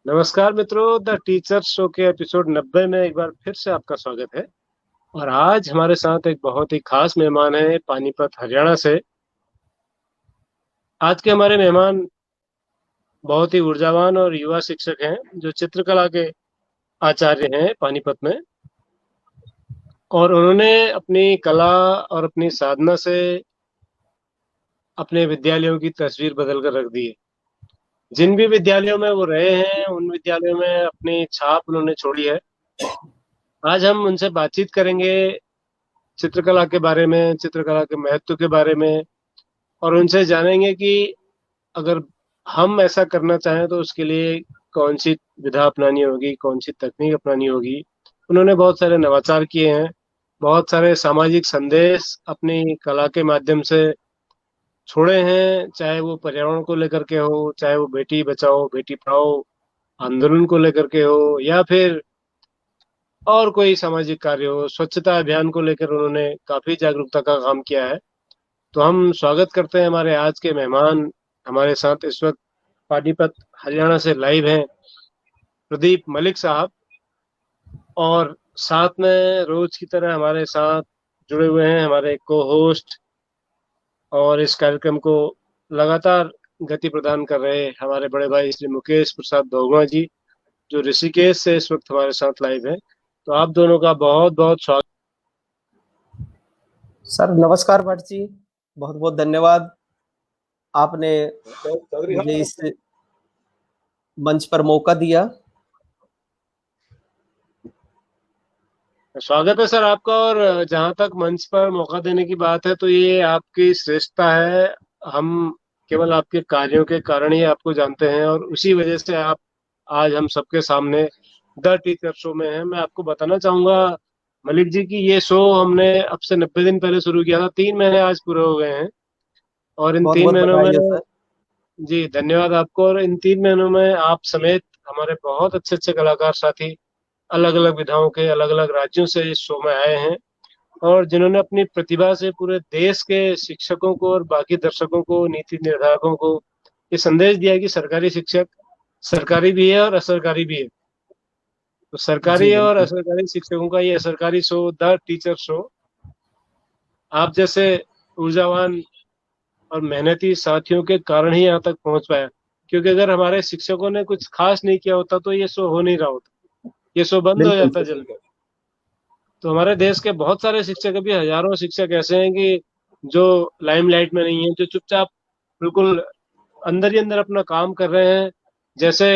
नमस्कार मित्रों, the teacher show के एपिसोड 90 में एक बार फिर से आपका स्वागत है। और आज हमारे साथ एक बहुत ही खास मेहमान है पानीपत हरियाणा से। आज के हमारे मेहमान बहुत ही ऊर्जावान और युवा शिक्षक हैं जो चित्रकला के आचार्य हैं पानीपत में। और उन्होंने अपनी कला और अपनी साधना से अपने विद्यालयों की तस्वीर बदल कर रख दी है। जिन भी विद्यालयों में वो रहे हैं उन विद्यालयों में अपनी छाप उन्होंने छोड़ी है। आज हम उनसे बातचीत करेंगे चित्रकला के बारे में, चित्रकला के महत्व के बारे में, और उनसे जानेंगे कि अगर हम ऐसा करना चाहें तो उसके लिए कौन सी विधा अपनानी होगी, कौन सी तकनीक अपनानी होगी। उन्होंने बहुत सारे नवाचार किए हैं, बहुत सारे सामाजिक संदेश अपनी कला के माध्यम से छोड़े हैं, चाहे वो पर्यावरण को लेकर के हो, चाहे वो बेटी बचाओ बेटी पढ़ाओ आंदोलन को लेकर के हो, या फिर और कोई सामाजिक कार्य हो, स्वच्छता अभियान को लेकर उन्होंने काफी जागरूकता का काम किया है। तो हम स्वागत करते हैं हमारे आज के मेहमान। हमारे साथ इस वक्त पानीपत हरियाणा से लाइव हैं प्रदीप मलिक साहब, और साथ में रोज की तरह हमारे साथ जुड़े हुए हैं हमारे को होस्ट और इस कार्यक्रम को लगातार गति प्रदान कर रहे हमारे बड़े भाई श्री मुकेश प्रसाद दोगमा जी, जो ऋषिकेश से इस वक्त हमारे साथ लाइव हैं। तो आप दोनों का बहुत बहुत स्वागत। सर नमस्कार भट्ट जी, बहुत बहुत धन्यवाद। आपने मुझे इस मंच पर मौका दिया। स्वागत है सर आपका। और जहां तक मंच पर मौका देने की बात है तो ये आपकी श्रेष्ठता है। हम केवल आपके कार्यों के कारण ही आपको जानते हैं और उसी वजह से आप आज हम सबके सामने द टीचर शो में हैं। मैं आपको बताना चाहूंगा मलिक जी की ये शो हमने अब से 90 दिन पहले शुरू किया था। 3 महीने आज पूरे हो गए हैं और इन बहुत तीन बहुत महीनों बधाई है में, सर। जी धन्यवाद आपको। और इन 3 महीनों में आप समेत हमारे बहुत अच्छे अच्छे कलाकार साथी अलग अलग विधाओं के अलग अलग राज्यों से इस शो में आए हैं, और जिन्होंने अपनी प्रतिभा से पूरे देश के शिक्षकों को और बाकी दर्शकों को, नीति निर्धारकों को ये संदेश दिया है कि सरकारी शिक्षक सरकारी भी है और असरकारी भी है। तो जी सरकारी और बिल्कुल। असरकारी शिक्षकों का ये सरकारी शो द टीचर शो आप जैसे ऊर्जावान और मेहनती साथियों के कारण ही यहाँ तक पहुंच पाया। क्योंकि अगर हमारे शिक्षकों ने कुछ खास नहीं किया होता तो ये शो हो नहीं रहा होता, ये शो बंद हो बिल्कुल जाता सर। जल्दी। तो हमारे देश के बहुत सारे शिक्षक, अभी हजारों शिक्षक ऐसे हैं कि जो लाइमलाइट में नहीं है, जो चुपचाप बिल्कुल अंदर ही अंदर अपना काम कर रहे हैं। जैसे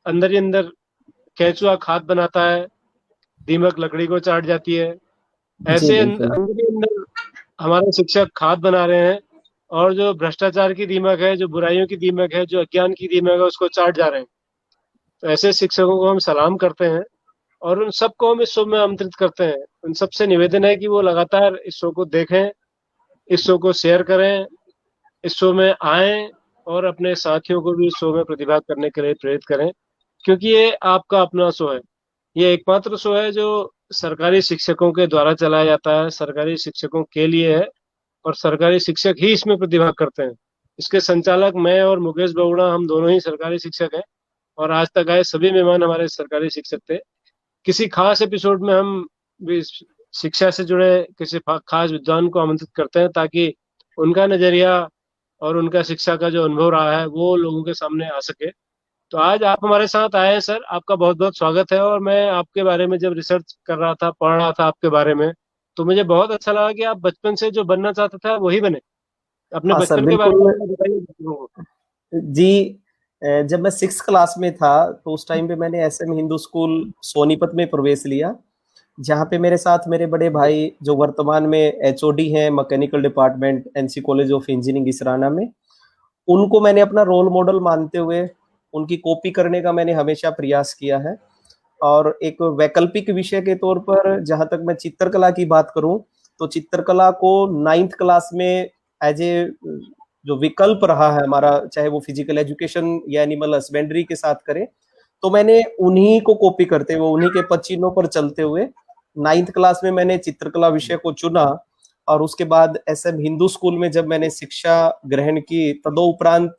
अंदर ही अंदर केंचुआ खाद बनाता है, दीमक लकड़ी को चाट जाती है, जी ऐसे बिल्कुल। अंदर ही अंदर हमारे शिक्षक खाद बना रहे हैं। और जो भ्रष्टाचार की दीमक है, जो बुराइयों की दीमक है, जो अज्ञान की दीमक है, उसको चाट जा रहे हैं। तो ऐसे शिक्षकों को हम सलाम करते हैं और उन सबको हम इस शो में आमंत्रित करते हैं। उन सबसे निवेदन है कि वो लगातार इस शो को देखें, इस शो को शेयर करें, इस शो में आएं और अपने साथियों को भी इस शो में प्रतिभा करने के लिए प्रेरित करें। क्योंकि ये आपका अपना शो है, ये एकमात्र शो है जो सरकारी शिक्षकों के द्वारा चलाया जाता है, सरकारी शिक्षकों के लिए है, और सरकारी शिक्षक ही इसमें प्रतिभा करते हैं। इसके संचालक मैं और मुकेश बहुगुणा, हम दोनों ही सरकारी शिक्षक हैं और आज तक आए सभी मेहमान हमारे सरकारी शिक्षक थे। किसी खास एपिसोड में हम भी शिक्षा से जुड़े किसी खास विद्वान को आमंत्रित करते हैं ताकि उनका नजरिया और उनका शिक्षा का जो अनुभव रहा है वो लोगों के सामने आ सके। तो आज आप हमारे साथ आए हैं सर, आपका बहुत बहुत स्वागत है। और मैं आपके बारे में जब रिसर्च कर रहा था, पढ़ रहा था आपके बारे में, तो मुझे बहुत अच्छा लगा कि आप बचपन से जो बनना चाहते थे आप वही बने। अपने हाँ सर बचपन के बारे में बिल्कुल। थोड़ा बताइए बच्चों को। जी, जब मैं 6th क्लास में था तो उस टाइम पे मैंने SM हिंदू स्कूल सोनीपत में प्रवेश लिया, जहाँ पे मेरे साथ मेरे बड़े भाई जो वर्तमान में HOD हैं mechanical department NC college of engineering Israna में, उनको मैंने अपना रोल मॉडल मानते हुए उनकी कॉपी करने का मैंने हमेशा प्रयास किया है। और एक वैकल्पिक विषय के तौर पर जहां तक मैं चित्रकला की बात करूं तो चित्रकला को 9th क्लास में एज ए जो विकल्प रहा है हमारा, चाहे वो फिजिकल एजुकेशन या एनिमल हस्बेंड्री के साथ करें, तो मैंने उन्हीं को कॉपी करते हुए, उन्हीं के पचिनों पर चलते हुए 9th क्लास में मैंने चित्रकला विषय को चुना। और उसके बाद SM हिंदू स्कूल में जब मैंने शिक्षा ग्रहण की, तदोपरांत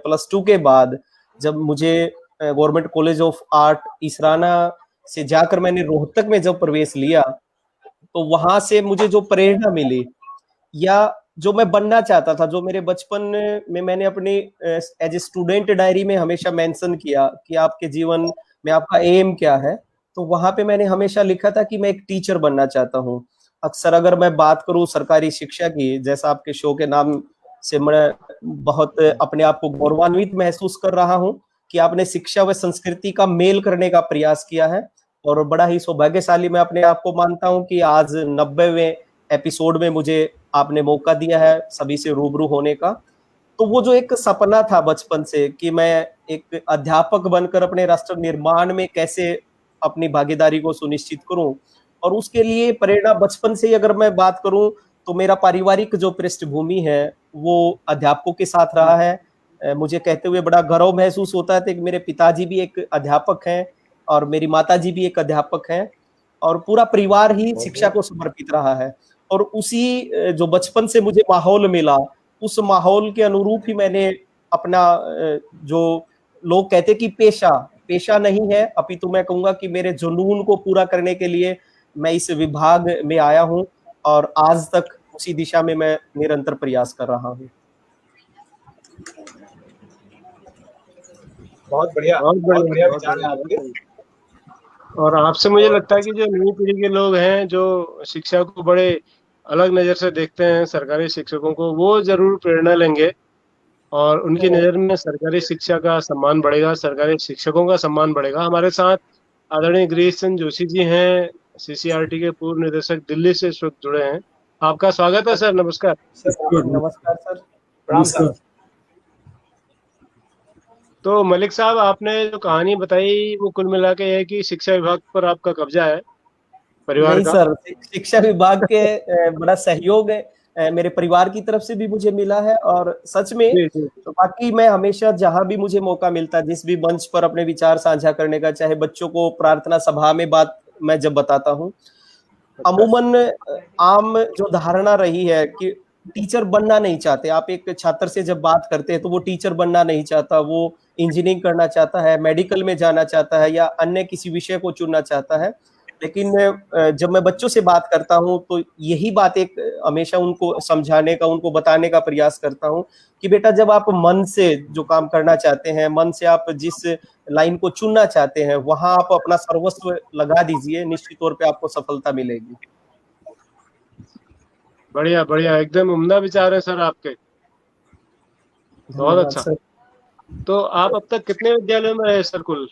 +2 के बाद जब मुझे government college of art Israna से जाकर मैंने रोहतक में जब प्रवेश लिया, तो वहां से मुझे जो प्रेरणा मिली या जो मैं बनना चाहता था, जो मेरे बचपन में मैंने अपनी एज ए स्टूडेंट डायरी में हमेशा मेंशन किया कि आपके जीवन में आपका एम क्या है, तो वहां पे मैंने हमेशा लिखा था कि मैं एक टीचर बनना चाहता हूँ। अक्सर अगर मैं बात करूं सरकारी शिक्षा की, जैसा आपके शो के नाम से मैं बहुत अपने आप को गौरवान्वित महसूस कर रहा हूं कि आपने शिक्षा व संस्कृति का मेल करने का प्रयास किया है, और बड़ा ही सौभाग्यशाली मैं अपने आप को मानता हूं कि आज 90वें एपिसोड में मुझे आपने मौका दिया है सभी से रूबरू होने का। तो वो जो एक सपना था बचपन से कि मैं एक अध्यापक बनकर अपने राष्ट्र निर्माण में कैसे अपनी भागीदारी को सुनिश्चित करूं, और उसके लिए प्रेरणा बचपन से ही अगर मैं बात करूं तो मेरा पारिवारिक जो पृष्ठभूमि है वो अध्यापकों के साथ रहा है। मुझे कहते हुए बड़ा गर्व महसूस होता है कि मेरे पिताजी भी एक अध्यापक हैं और मेरी माताजी भी एक अध्यापक हैं, और पूरा परिवार ही शिक्षा को समर्पित रहा है। और उसी जो बचपन से मुझे माहौल मिला, उस माहौल के अनुरूप ही मैंने अपना जो लोग कहते कि पेशा नहीं है, अपितु मैं कहूंगा कि मेरे जुनून को पूरा करने के लिए मैं इस विभाग में आया हूं, और आज तक उसी दिशा में मैं निरंतर प्रयास कर रहा हूं। बहुत बढ़िया विचार है आपके। और आपसे मुझे लगता है कि जो नई पीढ़ी के लोग हैं जो शिक्षा को बड़े अलग नज़र से देखते हैं, सरकारी शिक्षकों को, वो जरूर प्रेरणा लेंगे और उनकी नज़र में सरकारी शिक्षा का सम्मान बढ़ेगा, सरकारी शिक्षकों का सम्मान बढ़ेगा। हमारे साथ आदरणीय गिरीश चंद्र जोशी जी हैं, सीसीआरटी के पूर्व निदेशक, दिल्ली से इस वक्त जुड़े हैं। आपका स्वागत है सर। नमस्कार। नमस्कार सर। प्रणाम सर। तो मलिक साहब, आपने जो कहानी बताई वो कुल मिला के है कि शिक्षा विभाग पर आपका कब्जा है, परिवार नहीं का? सर, शिक्षा विभाग के बड़ा सहयोग मेरे परिवार की तरफ से भी मुझे मिला है, और सच में तो बाकी मैं हमेशा जहां भी मुझे मौका मिलता है, जिस भी मंच पर अपने विचार साझा करने का, चाहे बच्चों को प्रार्थना सभा में बात मैं जब बताता हूँ, अमूमन आम जो धारणा रही है कि टीचर बनना नहीं चाहते। आप एक छात्र से जब बात करते हैं तो वो टीचर बनना नहीं चाहता, वो इंजीनियरिंग करना चाहता है, मेडिकल में जाना चाहता है, या अन्य किसी विषय को चुनना चाहता है। लेकिन जब मैं बच्चों से बात करता हूं तो यही बात एक हमेशा उनको समझाने का, उनको बताने का प्रयास करता हूं कि बेटा, जब आप मन से जो काम करना चाहते हैं, मन से आप जिस लाइन को चुनना चाहते हैं, वहां आप अपना सर्वस्व लगा दीजिए, निश्चित तौर पे आपको सफलता मिलेगी। बढ़िया बढ़िया, एकदम उम्दा विचार है सर आपके, बहुत अच्छा। तो आप अब तक कितने विद्यालयों में रहे सर कुल?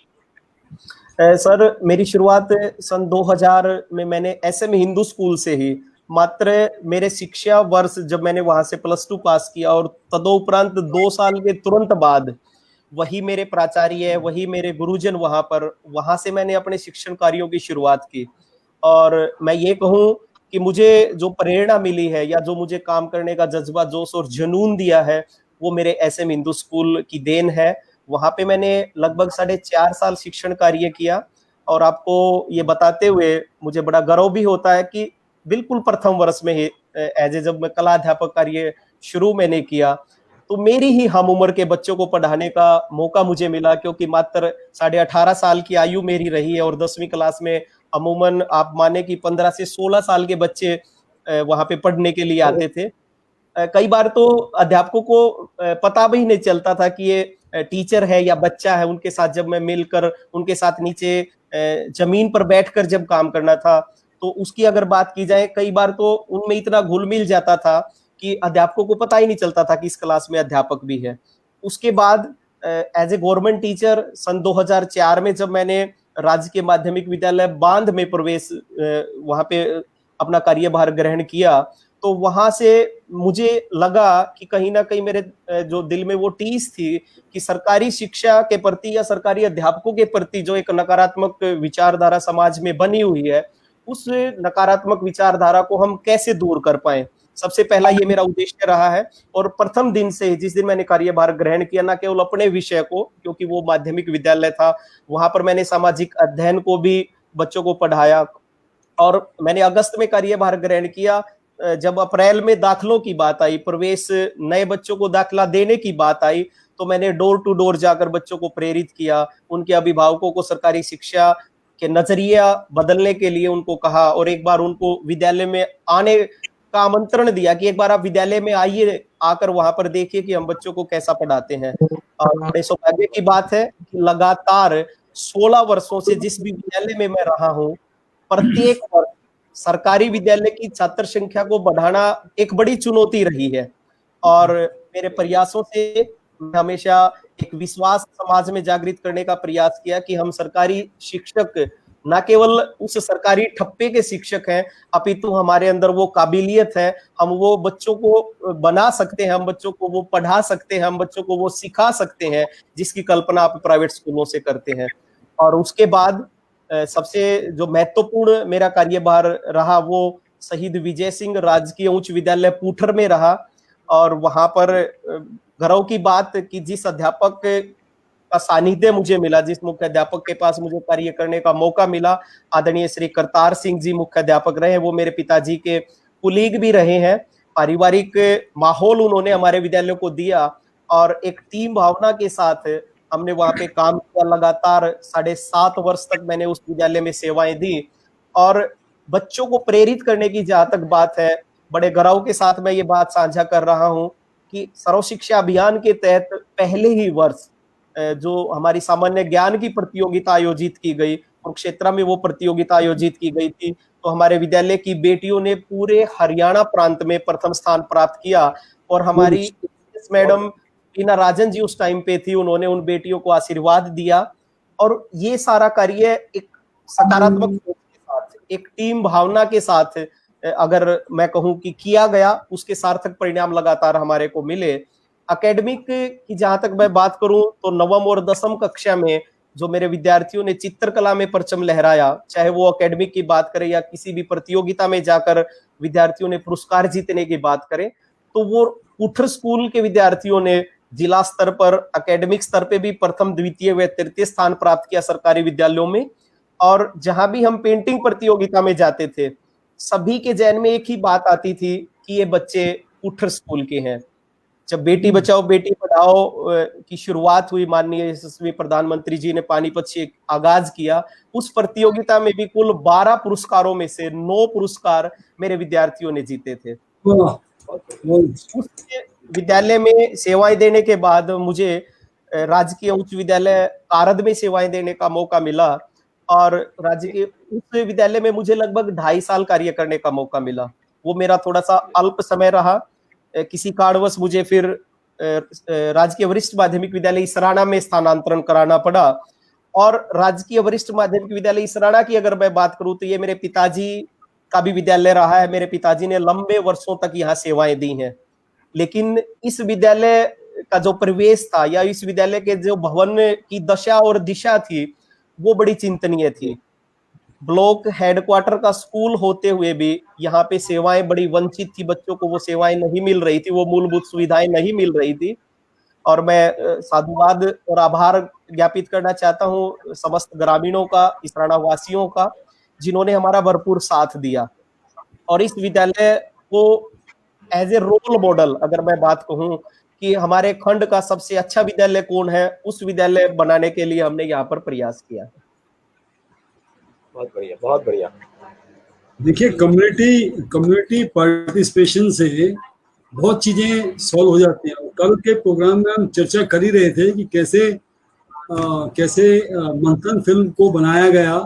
सर मेरी शुरुआत सन 2000 में मैंने एसएम हिंदू स्कूल से ही, मात्र मेरे शिक्षा वर्ष जब मैंने वहां से +2 पास किया, और तदोपरांत 2 साल के तुरंत बाद वही मेरे प्राचार्य, वही मेरे गुरुजन वहां से मैंने अपने शिक्षण कार्यों की शुरुआत की। और मैं ये कहूं कि मुझे जो प्रेरणा मिली है, या जो मुझे काम करने का जज्बा, जोश और जुनून दिया है, वो मेरे एसएम हिंदू स्कूल की देन है। वहां पे मैंने लगभग 4.5 साल शिक्षण कार्य किया, और आपको ये बताते हुए मुझे बड़ा गर्व भी होता है कि बिल्कुल प्रथम वर्ष में ही जब मैं कला अध्यापक कार्य शुरू मैंने किया, तो मेरी ही हम उम्र के बच्चों को पढ़ाने का मौका मुझे मिला, क्योंकि मात्र 18.5 साल की आयु मेरी रही है, और 10वीं क्लास में अमूमन आप माने कि 15 से 16 साल के बच्चे वहां पे पढ़ने के लिए आते थे। कई बार तो अध्यापकों को पता भी नहीं चलता था कि ये टीचर है या बच्चा है। उनके साथ जब मैं मिलकर उनके साथ नीचे जमीन पर बैठकर जब काम करना था, तो उसकी अगर बात की जाए, कई बार तो उनमें इतना घुल मिल जाता था कि अध्यापकों को पता ही नहीं चलता था कि इस क्लास में अध्यापक भी है। उसके बाद एज ए गवर्नमेंट टीचर सन 2004 में जब मैंने राजकीय माध्यमिक विद्यालय बांध में प्रवेश, वहां पे अपना कार्यभार ग्रहण किया, तो वहां से मुझे लगा कि कहीं ना कहीं मेरे जो दिल में वो टीस थी कि सरकारी शिक्षा के प्रति या सरकारी अध्यापकों के प्रति जो एक नकारात्मक विचारधारा समाज में बनी हुई है, उस नकारात्मक विचारधारा को हम कैसे दूर कर पाए। सबसे पहला ये मेरा उद्देश्य रहा है, और प्रथम दिन से, जिस दिन मैंने कार्यभार ग्रहण किया, न केवल अपने विषय को, क्योंकि वो माध्यमिक विद्यालय था, वहां पर मैंने सामाजिक अध्ययन को भी बच्चों को पढ़ाया, और मैंने अगस्त में कार्यभार ग्रहण किया। जब अप्रैल में दाखिलों की बात आई, प्रवेश, नए बच्चों को दाखिला देने की बात आई, तो मैंने डोर टू डोर जाकर बच्चों को प्रेरित किया, उनके अभिभावकों को सरकारी शिक्षा के नजरिया बदलने के लिए उनको कहा, और एक बार उनको विद्यालय में आने का आमंत्रण दिया कि एक बार आप विद्यालय में आइए, आकर वहां पर देखिए कि हम बच्चों को कैसा पढ़ाते हैं। और बड़े सौभाग्य की बात है कि लगातार 16 वर्षों से जिस भी विद्यालय में मैं रहा हूँ, प्रत्येक वर्ष सरकारी विद्यालय की छात्र संख्या को बढ़ाना एक बड़ी चुनौती रही है। और मेरे प्रयासों से मैं हमेशा एक विश्वास समाज में जागृत करने का प्रयास किया कि हम सरकारी शिक्षक न केवल उस सरकारी ठप्पे के शिक्षक हैं, अपितु हमारे अंदर वो काबिलियत है, हम वो बच्चों को बना सकते हैं, हम बच्चों को वो पढ़ा सकते हैं, हम बच्चों को वो सिखा सकते हैं जिसकी कल्पना आप प्राइवेट स्कूलों से करते हैं। और उसके बाद सबसे जो महत्वपूर्ण मेरा कार्यभार रहा वो शहीद विजय सिंह राजकीय उच्च विद्यालय पूठर में रहा। और वहां पर गर्व की बात कि जिस अध्यापक का सानिध्य मुझे मिला, जिस मुख्य अध्यापक के पास मुझे कार्य करने का मौका मिला, आदरणीय श्री करतार सिंह जी मुख्य अध्यापक रहे। वो मेरे पिताजी के कुलीग भी रहे हैं। पारिवारिक माहौल उन्होंने हमारे विद्यालय को दिया और एक टीम भावना के साथ हमने वहां पे काम किया। लगातार 7.5 वर्ष तक मैंने उस विद्यालय में सेवाएं दी। और बच्चों को प्रेरित करने की जहां तक बात है, बड़े गर्व के साथ मैं ये बात साझा कर रहा हूं कि सर्व शिक्षा अभियान के तहत पहले ही वर्ष जो हमारी सामान्य ज्ञान की प्रतियोगिता आयोजित की गई, कुरुक्षेत्र में वो प्रतियोगिता आयोजित की गई थी, तो हमारे विद्यालय की बेटियों ने पूरे हरियाणा प्रांत में प्रथम स्थान प्राप्त किया। और हमारी मैडम टीना राजन जी उस टाइम पे थी, उन्होंने उन बेटियों को आशीर्वाद दिया। और ये सारा कार्य एक सकारात्मक सोच के साथ, एक टीम भावना के साथ अगर मैं कहूं कि किया गया, उसके सार्थक परिणाम लगातार हमारे को मिले। एकेडमिक की जहां तक मैं बात करूं तो नवम और 10वीं कक्षा में जो मेरे विद्यार्थियों ने चित्रकला में परचम लहराया, चाहे वो एकेडमिक की बात करें या किसी भी प्रतियोगिता में जाकर विद्यार्थियों ने पुरस्कार जीतने की बात करें, तो वो पूठर स्कूल के विद्यार्थियों ने जिला स्तर पर, एकेडमिक स्तर पे भी प्रथम, द्वितीय व तृतीय स्थान प्राप्त किया सरकारी विद्यालयों में। और जहां भी हम पेंटिंग प्रतियोगिता में जाते थे, सभी के जहन में एक ही बात आती थी कि ये बच्चे पूठर स्कूल के हैं। जब बेटी बचाओ बेटी पढ़ाओ की शुरुआत हुई, माननीय यशस्वी प्रधानमंत्री जी ने पानीपत से आगाज किया, उस प्रतियोगिता में भी कुल 12 पुरस्कारों में से 9 पुरस्कार मेरे विद्यार्थियों ने जीते थे। उस विद्यालय में सेवाएं देने के बाद मुझे राजकीय उच्च विद्यालय कारद में सेवाएं देने का मौका मिला। और राजकीय उच्च विद्यालय में मुझे लगभग 2.5 साल कार्य करने का मौका मिला। वो मेरा थोड़ा सा अल्प समय रहा। किसी कारणवश मुझे फिर राजकीय वरिष्ठ माध्यमिक विद्यालय इसराना में स्थानांतरण कराना पड़ा। और राजकीय वरिष्ठ माध्यमिक विद्यालय इसराना की अगर मैं बात करूं तो ये मेरे पिताजी का भी विद्यालय रहा है। मेरे पिताजी ने लंबे वर्षों तक यहाँ सेवाएं दी हैं। लेकिन इस विद्यालय का जो परिवेश था या इस विद्यालय के जो भवन की दशा और दिशा थी, वो बड़ी चिंतनीय थी। ब्लॉक हेडक्वार्टर का स्कूल होते हुए भी यहाँ पे सेवाएं बड़ी वंचित थी, बच्चों को वो सेवाएं नहीं मिल रही थी, वो मूलभूत सुविधाएं नहीं मिल रही थी। और मैं साधुवाद और आभार ज्ञापित करना चाहता हूँ समस्त ग्रामीणों का, इसराना वासियों का, जिन्होंने हमारा भरपूर साथ दिया। और इस विद्यालय को एज ए रोल मॉडल अगर मैं बात कहूँ कि हमारे खंड का सबसे अच्छा विद्यालय कौन है, उस विद्यालय बनाने के लिए हमने यहाँ पर प्रयास किया। बहुत बढ़िया, बहुत बढ़िया। देखिए, कम्युनिटी पार्टिसिपेशन से बहुत चीजें सॉल्व हो जाती हैं। कल के प्रोग्राम में हम चर्चा कर ही रहे थे कि कैसे मंथन फिल्म को बनाया गया।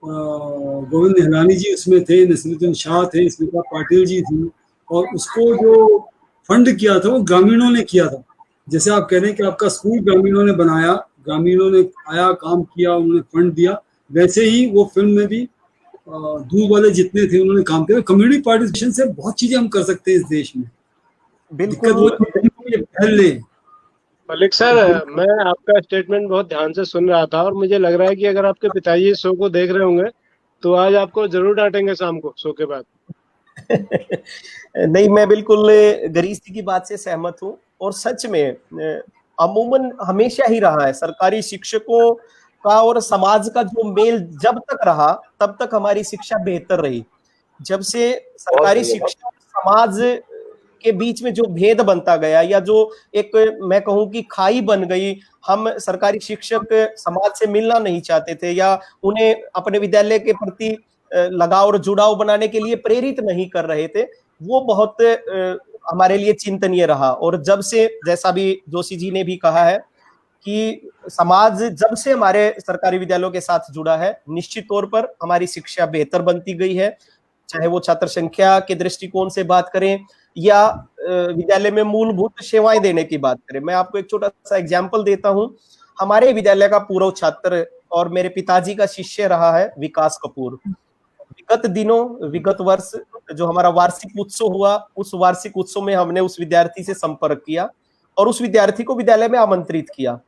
गोविंद निहलानी जी उसमें थे, नसीरुद्दीन शाह थे, स्मिता पाटिल जी थी, और उसको जो फंड किया था वो ग्रामीणों ने किया था। जैसे आप कह रहे हैं कि आपका स्कूल ग्रामीणों ने बनाया, ग्रामीणों ने आया, काम किया, उन्होंने फंड दिया, वैसे ही वो फिल्म में भी दूर वाले जितने थे उन्होंने काम किया। कम्युनिटी पार्टिसिपेशन से बहुत चीजें हम कर सकते हैं इस देश में। बिल्कुल मलिक सर, मैं आपका स्टेटमेंट बहुत ध्यान से सुन रहा था और मुझे लग रहा है कि अगर आपके पिताजी इस शो को देख रहे होंगे तो आज आपको जरूर डांटेंगे शाम को शो के बाद। नहीं, मैं बिल्कुल गरीश जी की बात से सहमत हूँ। और सच में अमूमन हमेशा ही रहा है सरकारी शिक्षकों का और समाज का जो मेल जब तक रहा तब तक हमारी शिक्षा बेहतर रही। जब से सरकारी शिक्षा और समाज के बीच में जो भेद बनता गया, या जो एक मैं कहूं कि खाई बन गई, हम सरकारी शिक्षक समाज से मिलना नहीं चाहते थे या उन्हें अपने विद्यालय के प्रति लगाव और जुड़ाव बनाने के लिए प्रेरित नहीं कर रहे थे, वो बहुत हमारे लिए चिंतनीय रहा। और जब से, जैसा भी जोशी जी ने भी कहा है, कि समाज जब से हमारे सरकारी विद्यालयों के साथ जुड़ा है, निश्चित तौर पर हमारी शिक्षा बेहतर बनती गई है, चाहे वो छात्र संख्या के दृष्टिकोण से बात करें या विद्यालय में मूलभूत सेवाएं देने की बात करें। मैं आपको एक छोटा सा एग्जाम्पल देता हूं। हमारे विद्यालय का पूर्व छात्र और मेरे पिताजी का शिष्य रहा है विकास कपूर। विगत वर्ष जो हमारा वार्षिक उत्सव हुआ, उस वार्षिक उत्सव में हमने उस विद्यार्थी से संपर्क किया और उस विद्यार्थी को विद्यालय में आमंत्रित किया।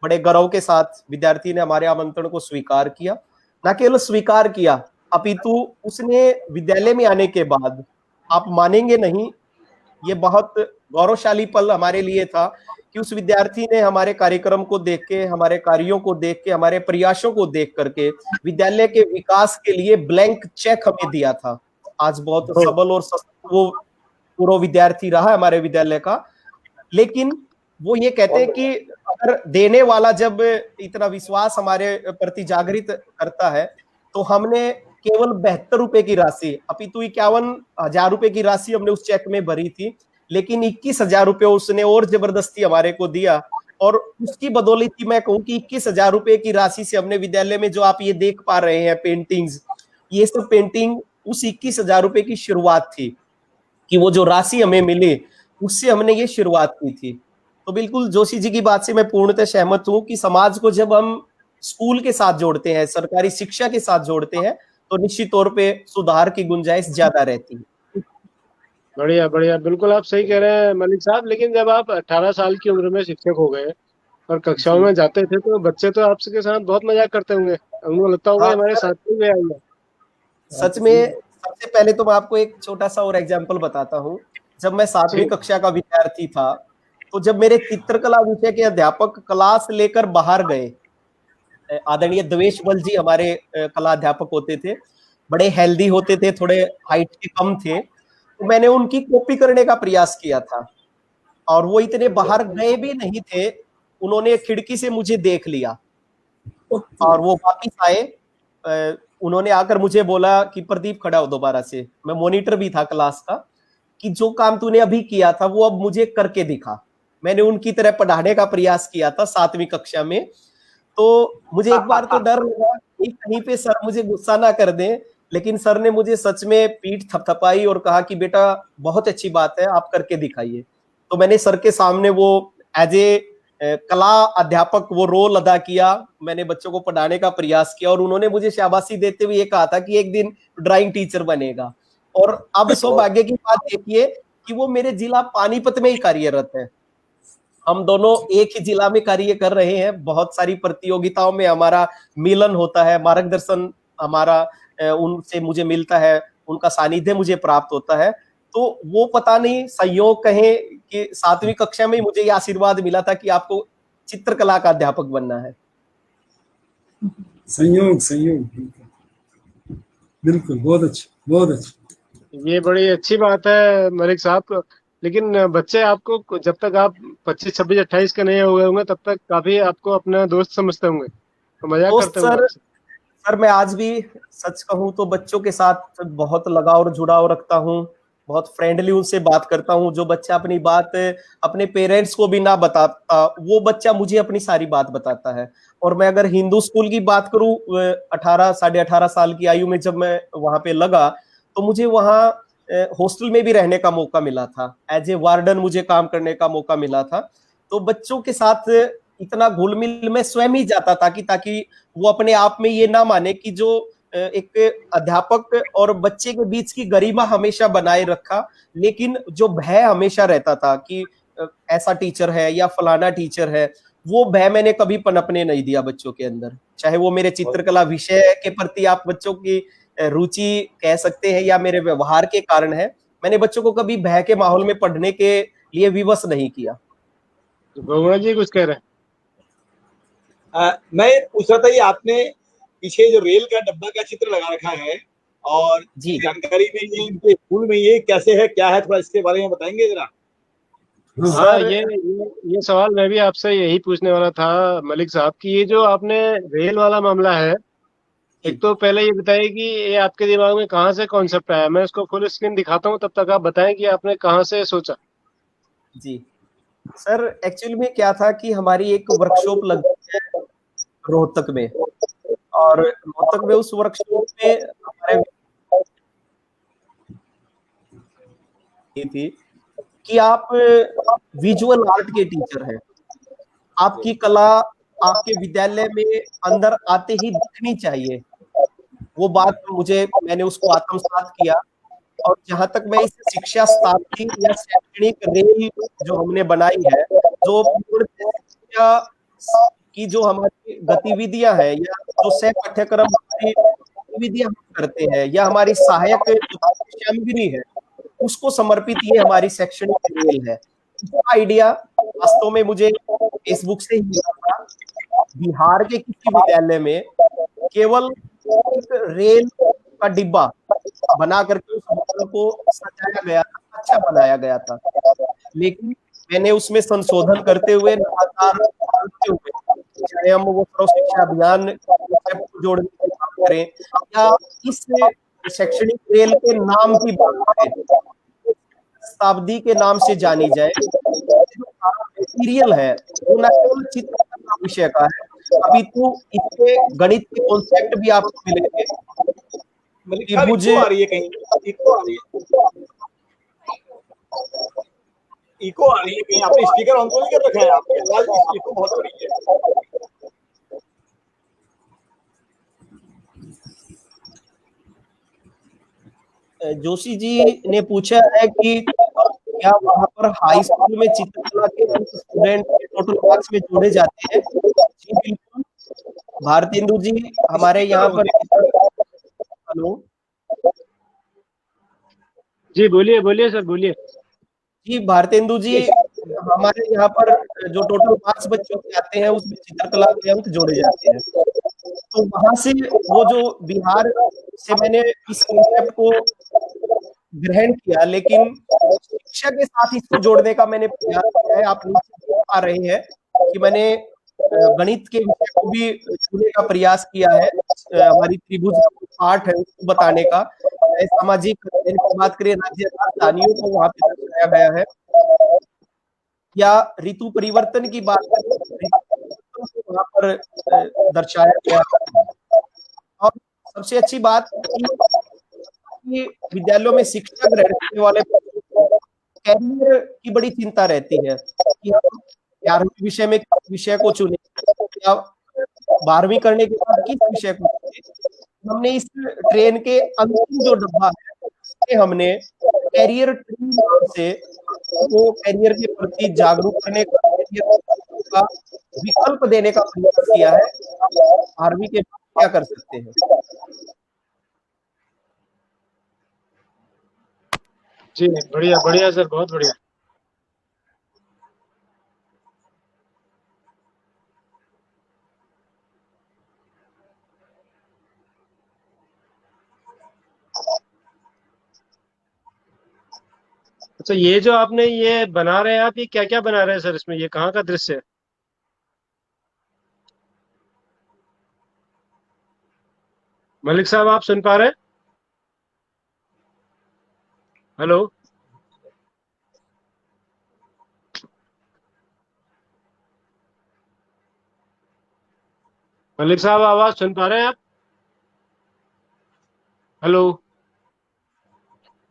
बड़े गर्व के साथ विद्यार्थी ने हमारे आमंत्रण को स्वीकार किया। न केवल स्वीकार किया, अपितु उसने विद्यालय में आने के बाद, आप मानेंगे नहीं, ये बहुत गौरवशाली पल हमारे लिए था कि उस विद्यार्थी ने हमारे कार्यक्रम को देख के, हमारे कार्यों को देख के, हमारे प्रयासों को देख करके विद्यालय के विकास के लिए ब्लैंक चेक हमें दिया था। आज बहुत सबल और वो पूर्व विद्यार्थी रहा हमारे विद्यालय का। लेकिन वो ये कहते हैं कि अगर देने वाला जब इतना विश्वास हमारे प्रति जागृत करता है, तो हमने केवल 72 रुपए की राशि, अपितु 51,000 रुपए की राशि हमने उस चेक में भरी थी, लेकिन 21,000 रुपए उसने और जबरदस्ती हमारे को दिया। और उसकी बदौलत ही मैं कहूं कि 21,000 रुपए की राशि से हमने विद्यालय में जो आप ये देख पा रहे हैं पेंटिंग्स, ये सब पेंटिंग उस 21,000 रुपए की शुरुआत थी, कि वो जो राशि हमें मिली उससे हमने ये शुरुआत की थी। तो बिल्कुल जोशी जी की बात से मैं पूर्णतः सहमत हूं कि समाज को जब हम स्कूल के साथ जोड़ते हैं, सरकारी शिक्षा के साथ जोड़ते हैं, तो निश्चित तौर पे सुधार की गुंजाइश ज्यादा रहती है। बढ़िया बढ़िया, बिल्कुल आप सही कह रहे हैं मलिक साहब। लेकिन जब आप 18 साल की उम्र में शिक्षक हो गए और कक्षाओं में जाते थे, तो बच्चे तो आपके साथ बहुत मजाक करते होंगे, उनको लगता होगा हमारे साथ में आएंगे। सच में सबसे पहले तो मैं आपको एक छोटा सा और एग्जाम्पल बताता हूँ। जब मैं 7वीं कक्षा का विद्यार्थी था, तो जब मेरे चित्रकला विषय के अध्यापक क्लास लेकर बाहर गए, आदरणीय देवेश बल जी हमारे कला अध्यापक होते थे, बड़े हेल्दी होते थे, थोड़े हाइट के कम थे, तो मैंने उनकी कॉपी करने का प्रयास किया था। और वो इतने बाहर गए भी नहीं थे, उन्होंने खिड़की से मुझे देख लिया और वो वापिस आए। उन्होंने आकर मुझे बोला कि प्रदीप खड़ा हो दोबारा से, मैं मॉनिटर भी था क्लास का, कि जो काम तूने अभी किया था वो अब मुझे करके दिखा। मैंने उनकी तरह पढ़ाने का प्रयास किया था 7वीं कक्षा में। तो मुझे एक बार तो डर लगा कि कहीं पे सर मुझे गुस्सा ना कर दें, लेकिन सर ने मुझे सच में पीठ थपथपाई और कहा कि बेटा बहुत अच्छी बात है, आप करके दिखाइए। तो मैंने सर के सामने वो एज ए कला अध्यापक वो रोल अदा किया, मैंने बच्चों को पढ़ाने का प्रयास किया और उन्होंने मुझे शाबाशी देते हुए ये कहा था कि एक दिन ड्राइंग टीचर बनेगा। और अब सौभाग्य की बात देखिए कि वो मेरे जिला पानीपत में ही कार्यरत है। हम दोनों एक ही जिला में कार्य कर रहे हैं, बहुत सारी प्रतियोगिताओं में हमारा मिलन होता है, मार्गदर्शन हमारा उनसे मुझे मिलता है, उनका सानिध्य मुझे प्राप्त होता है। तो वो पता नहीं संयोग कहें कि 7वीं कक्षा में मुझे ये आशीर्वाद मिला था कि आपको चित्रकला का अध्यापक बनना है। संयोग बिल्कुल, बहुत अच्छा, बहुत अच्छा। ये बड़ी अच्छी बात है मलिक साहब। लेकिन बच्चे आपको, जब तक आप 25, 26, 28 के नहीं हो गए होंगे, तब तक काफी आपको अपना दोस्त समझते होंगे, तो मजाक करते होंगे। सर मैं आज भी सच कहूं तो बच्चों के साथ बहुत लगाव और जुड़ाव रखता हूं, बहुत फ्रेंडली उनसे बात करता हूं। जो बच्चा अपनी बात अपने पेरेंट्स को भी ना बताता, वो बच्चा मुझे अपनी सारी बात बताता है। और मैं अगर हिंदू स्कूल की बात करूं, 18, 18.5 साल की आयु में जब मैं वहां पे लगा, तो मुझे वहां हॉस्टल में भी रहने का मौका मिला था, एज ए वार्डन मुझे काम करने का मौका मिला था। तो बच्चों के साथ इतना घुल मिल मैं स्वयं ही जाता था कि ताकि वो अपने आप में ये ना माने कि जो एक अध्यापक और बच्चे के बीच की गरिमा हमेशा बनाए रखा, लेकिन जो भय हमेशा रहता था कि ऐसा टीचर है या फलाना टीचर है, वो भय मैंने कभी पनपने नहीं दिया बच्चों के अंदर। चाहे वो मेरे चित्रकला विषय के प्रति आप बच्चों की रुचि कह सकते हैं या मेरे व्यवहार के कारण है, मैंने बच्चों को कभी भय के माहौल में पढ़ने के लिए विवश नहीं किया। गोविंद जी कुछ कह रहे हैं? मैं पूछ रहा था, ये आपने पीछे जो रेल का डब्बा का चित्र लगा रखा है, और जी जानकारी में ये इनके स्कूल में ये कैसे है क्या है, थोड़ा इसके बारे में बताएंगे जरा। हाँ हाँ, सर। ये सवाल मैं भी आपसे यही पूछने वाला था मलिक साहब कि ये जो आपने रेल वाला मामला है, जी एक तो पहले ये बताइए कि ये आपके दिमाग में कहाँ से कॉन्सेप्ट आया। मैं इसको फुल स्क्रीन दिखाता हूँ, तब तक आप बताएं कि आपने कहाँ से सोचा। जी सर, एक्चुअली में क्या था कि हमारी एक वर्कशॉप लगी है रोहतक में, और रोहतक में उस वर्कशॉप में हमारे ये थी कि आप विजुअल आर्ट के टीचर हैं, आपकी कला आपके विद्यालय में अंदर आते ही दिखनी चाहिए। वो बात मैंने उसको आत्मसात किया, और जहां तक मैं इस शिक्षा शताब्दी या शैक्षणिक रेल जो हमने बनाई है, जो पूर्ण शिक्षा की जो हमारी गतिविधियां हैं, या जो सह पाठ्यक्रम हमारी गतिविधियां हम करते हैं, या हमारी सहायक जो सामग्री है, उसको समर्पित ये हमारी शैक्षणिक रेल है। इसका आइडिया वास्तव में मुझे फेसबुक से ही मिला था। बिहार के किसी विद्यालय में केवल एक रेल का डिब्बा बना करके उस भवन को सजाया गया था, अच्छा बनाया गया था। लेकिन मैंने उसमें संशोधन करते हुए लगातार डालते हुए, चाहे हम वो सर्व शिक्षा अभियान कॉन्सेप्ट को जोड़ने की बात करें, या इस शैक्षणिक रेल के नाम की बात करें, शताब्दी के नाम से जानी जाए, जो मटीरियल है वो न केवल चित्रकला विषय का है, अपितु इसके गणित के कॉन्सेप्ट भी आपको मिलेंगे। मलिक साहब त्रिभुज, इको आ रही है, कहीं इको आ रही है, इको आ रही है कहीं। आपने स्पीकर ऑन तो नहीं कर रखा है? आपकी आवाज की इको बहुत हो रही है। जोशी जी ने पूछा है कि क्या वहां पर हाई स्कूल में चित्रकला के अंक स्टूडेंट के टोटल मार्क्स में जोड़े जाते हैं? जी बिल्कुल। भारतेंदु जी हमारे स्पीकर यहाँ ऑन पर, है। हेलो जी बोलिए बोलिए सर, बोलिए। जी, भारतेंदु जी हमारे यहाँ पर जो टोटल मार्क्स बच्चों के आते हैं, उसमें चित्रकला के अंक जोड़े जाते हैं। तो वहां से वो जो बिहार से मैंने इस कॉन्सेप्ट को ग्रहण किया, लेकिन शिक्षा के साथ इसको जोड़ने का मैंने प्रयास किया है। आप नीचे देख पा रहे हैं कि मैंने गणित के विषय को भी छूने का प्रयास किया है। हमारी त्रिभुज का जो पाठ है उसको बताने का, सामाजिक अध्ययन की बात करें, राज्य राजधानियों को वहां पे दर्शाया गया है, या ऋतु परिवर्तन की बात करें, ऋतु परिवर्तन को वहां पर दर्शाया गया है। और सबसे अच्छी बात कि विद्यालयों में शिक्षा ग्रहण करने वाले बच्चों को कैरियर की बड़ी चिंता रहती है कि हम 11वीं विषय में किस विषय को चुने, या 12वीं करने के बाद किस विषय को चुने। हमने इस ट्रेन के अंतिम जो डब्बा है, उसमें हमने कैरियर ट्री नाम से वो कैरियर के प्रति जागरूक करने का, कैरियर का विकल्प देने का प्रयास किया है। 12वीं के बाद क्या कर सकते हैं। जी बढ़िया बढ़िया सर, बहुत बढ़िया। अच्छा, ये जो आपने ये बना रहे हैं आप, ये क्या क्या बना रहे हैं सर इसमें? ये कहाँ का दृश्य है? मलिक साहब, आप सुन पा रहे हैं? हेलो मलिक साहब, आवाज सुन पा रहे हैं आप? हेलो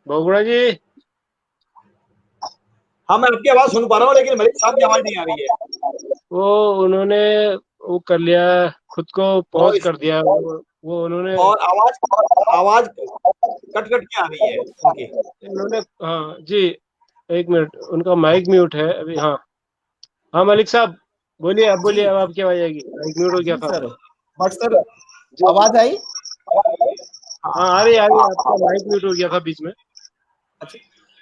बोगुड़ा जी। हाँ, मैं आपकी आवाज सुन पा रहा हूँ, लेकिन मलिक साहब की आवाज नहीं आ रही है। वो उन्होंने वो कर लिया, खुद को और पॉज कर दिया। वो उन्होंने और आवाज आवाज कट कट के आ रही है उनकी। उन्होंने हाँ जी, एक मिनट, उनका माइक म्यूट है अभी। हाँ हाँ मलिक साहब बोलिए, अब बोलिए, जी अब आपकी आवाज आएगी। माइक म्यूट हो गया जी था। सर, बट सर जी आवाज आई? हाँ, आ रही आ रही, आपका माइक म्यूट हो गया था बीच में।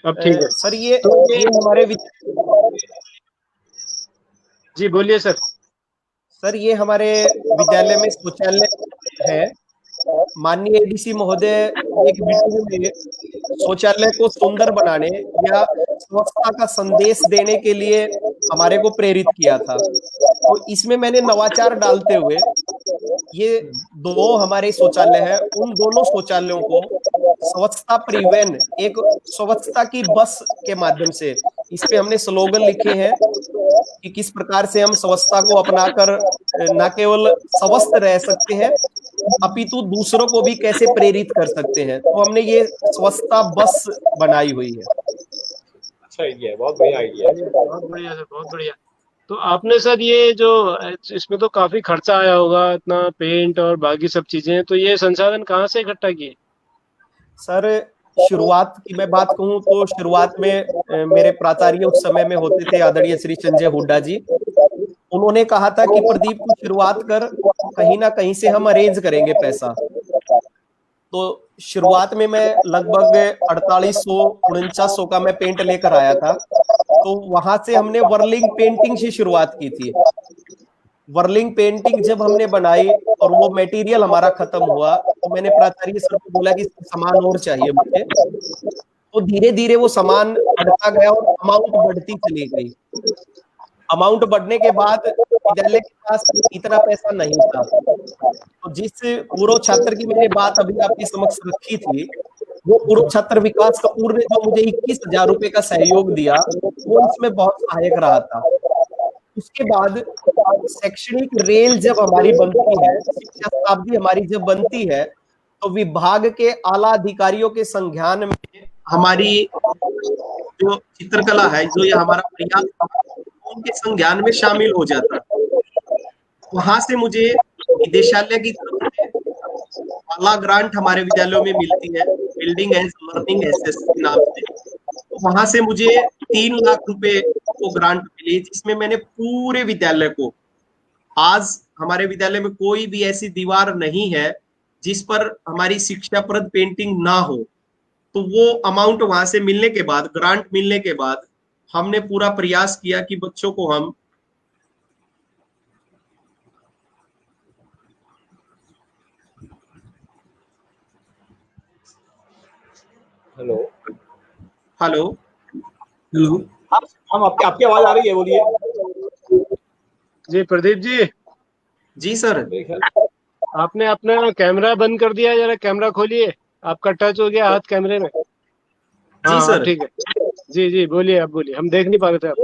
अब ठीक है। सर तो ये हमारे जी बोलिए सर। सर ये हमारे विद्यालय में शौचालय है, माननीय एडीसी महोदय एक वीडियो में शौचालय को सुंदर बनाने या स्वच्छता का संदेश देने के लिए हमारे को प्रेरित किया था। तो इसमें मैंने नवाचार डालते हुए ये 2 हमारे शौचालय है, उन दोनों शौचालयों को स्वच्छता परिवहन, एक स्वच्छता की बस के माध्यम से, इस पे हमने स्लोगन लिखे हैं कि किस प्रकार से हम स्वच्छता को अपनाकर न केवल स्वस्थ रह सकते हैं अपितु दूसरों को भी कैसे प्रेरित कर सकते हैं। तो हमने ये स्वच्छता बस बनाई हुई है। अच्छा आइडिया है, बहुत बढ़िया आइडिया है। बहुत बढ़िया सर, बहुत बढ़िया। तो आपने सर ये जो इसमें तो काफी खर्चा आया होगा, इतना पेंट और बाकी सब चीजें, तो ये संसाधन कहाँ से इकट्ठा किए? सर शुरुआत की मैं बात कहूं तो शुरुआत में मेरे प्राचार्य उस समय में होते थे आदरणीय श्री संजय हुड्डा जी। उन्होंने कहा था कि प्रदीप को शुरुआत कर, कहीं ना कहीं से हम अरेंज करेंगे पैसा। तो शुरुआत में मैं लगभग 4800-4900 का मैं पेंट लेकर आया था। तो वहां से हमने वर्लिंग पेंटिंग से शुरुआत की थी। वर्लिंग पेंटिंग जब हमने बनाई और वो मटेरियल हमारा खत्म हुआ तो मैंने प्राचार्य सर को बोला कि सामान और चाहिए मुझे। तो धीरे धीरे वो सामान बढ़ता गया और अमाउंट बढ़ती चली गई। अमाउंट बढ़ने के बाद विद्यालय के पास इतना पैसा नहीं था। तो जिस पूर्व छात्र की मैंने बात अभी आपके समक्ष रखी थी, वो पूर्व छात्र विकास कपूर ने जो मुझे 21,000 रुपए का सहयोग दिया, वो इसमें बहुत सहायक रहा था। उसके बाद शैक्षणिक रेल जब हमारी बनती है, शिक्षा शताब्दी हमारी जब बनती है, तो विभाग के आला अधिकारियों के संज्ञान में हमारी जो चित्रकला है, जो ये हमारा प्रयास उनके संज्ञान में शामिल हो जाता। वहां से मुझे निदेशालय की तरफ से आला ग्रांट हमारे विद्यालयों में मिलती है, बिल्डिंग एज लर्निंग एसेस के नाम से। तो वहां से मुझे 3 लाख रुपए को ग्रांट मिली, जिसमें मैंने पूरे विद्यालय को, आज हमारे विद्यालय में कोई भी ऐसी दीवार नहीं है जिस पर हमारी शिक्षाप्रद पेंटिंग ना हो। तो वो अमाउंट वहां से मिलने के बाद, ग्रांट मिलने के बाद, हमने पूरा प्रयास किया कि बच्चों को हम हेलो हेलो हेलो, हम आपकी आवाज आ रही है, बोलिए। जी प्रदीप जी। जी सर। आपने अपना कैमरा बंद कर दिया, जरा कैमरा खोलिए, आपका टच हो गया हाथ कैमरे में। जी सर। ठीक है, जी जी बोलिए, आप बोलिए, हम देख नहीं पा रहे थे आप।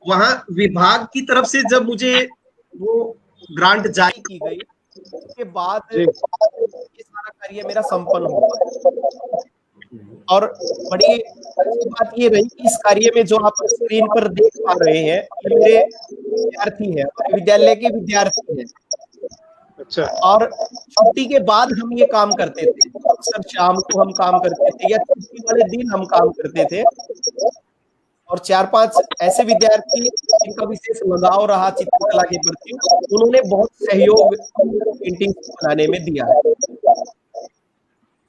वहां विभाग की तरफ से जब मुझे वो ग्रांट जारी की गई, उसके बाद ये सारा कार्य मेरा संपन्न हुआ। और बड़ी अच्छी बात ये रही कि इस कार्य में जो आप स्क्रीन पर देख पा रहे हैं, ये मेरे विद्यार्थी हैं, हमारे विद्यालय के विद्यार्थी हैं। अच्छा। और छुट्टी के बाद हम ये काम करते थे, अक्सर शाम को हम काम करते थे या छुट्टी वाले दिन हम काम करते थे। और 4-5 ऐसे विद्यार्थी जिनका विशेष लगाव रहा चित्रकला के प्रति, उन्होंने बहुत सहयोग पेंटिंग बनाने में दिया है।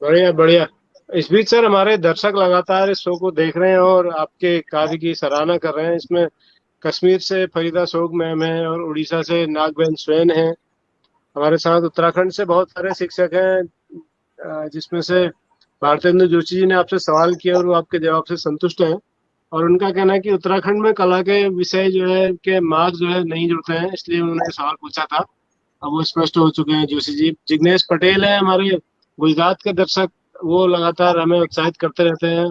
बढ़िया बढ़िया। इस बीच सर हमारे दर्शक लगातार इस शो को देख रहे हैं और आपके कार्य की सराहना कर रहे हैं। इसमें कश्मीर से फरीदा सोग मैम है और उड़ीसा से नागबेन स्वैन है। हमारे साथ उत्तराखंड से बहुत सारे शिक्षक हैं, जिसमें से भारतेंदु जोशी जी ने आपसे सवाल किया और वो आपके जवाब से संतुष्ट हैं। और उनका कहना है कि उत्तराखंड में कला के विषय जो है के मार्क्स जो है नहीं जुड़ते हैं, इसलिए उन्होंने सवाल पूछा था। अब वो स्पष्ट हो चुके हैं जोशी जी। जिग्नेश पटेल है हमारे गुजरात के दर्शक, वो लगातार हमें उत्साहित करते रहते हैं।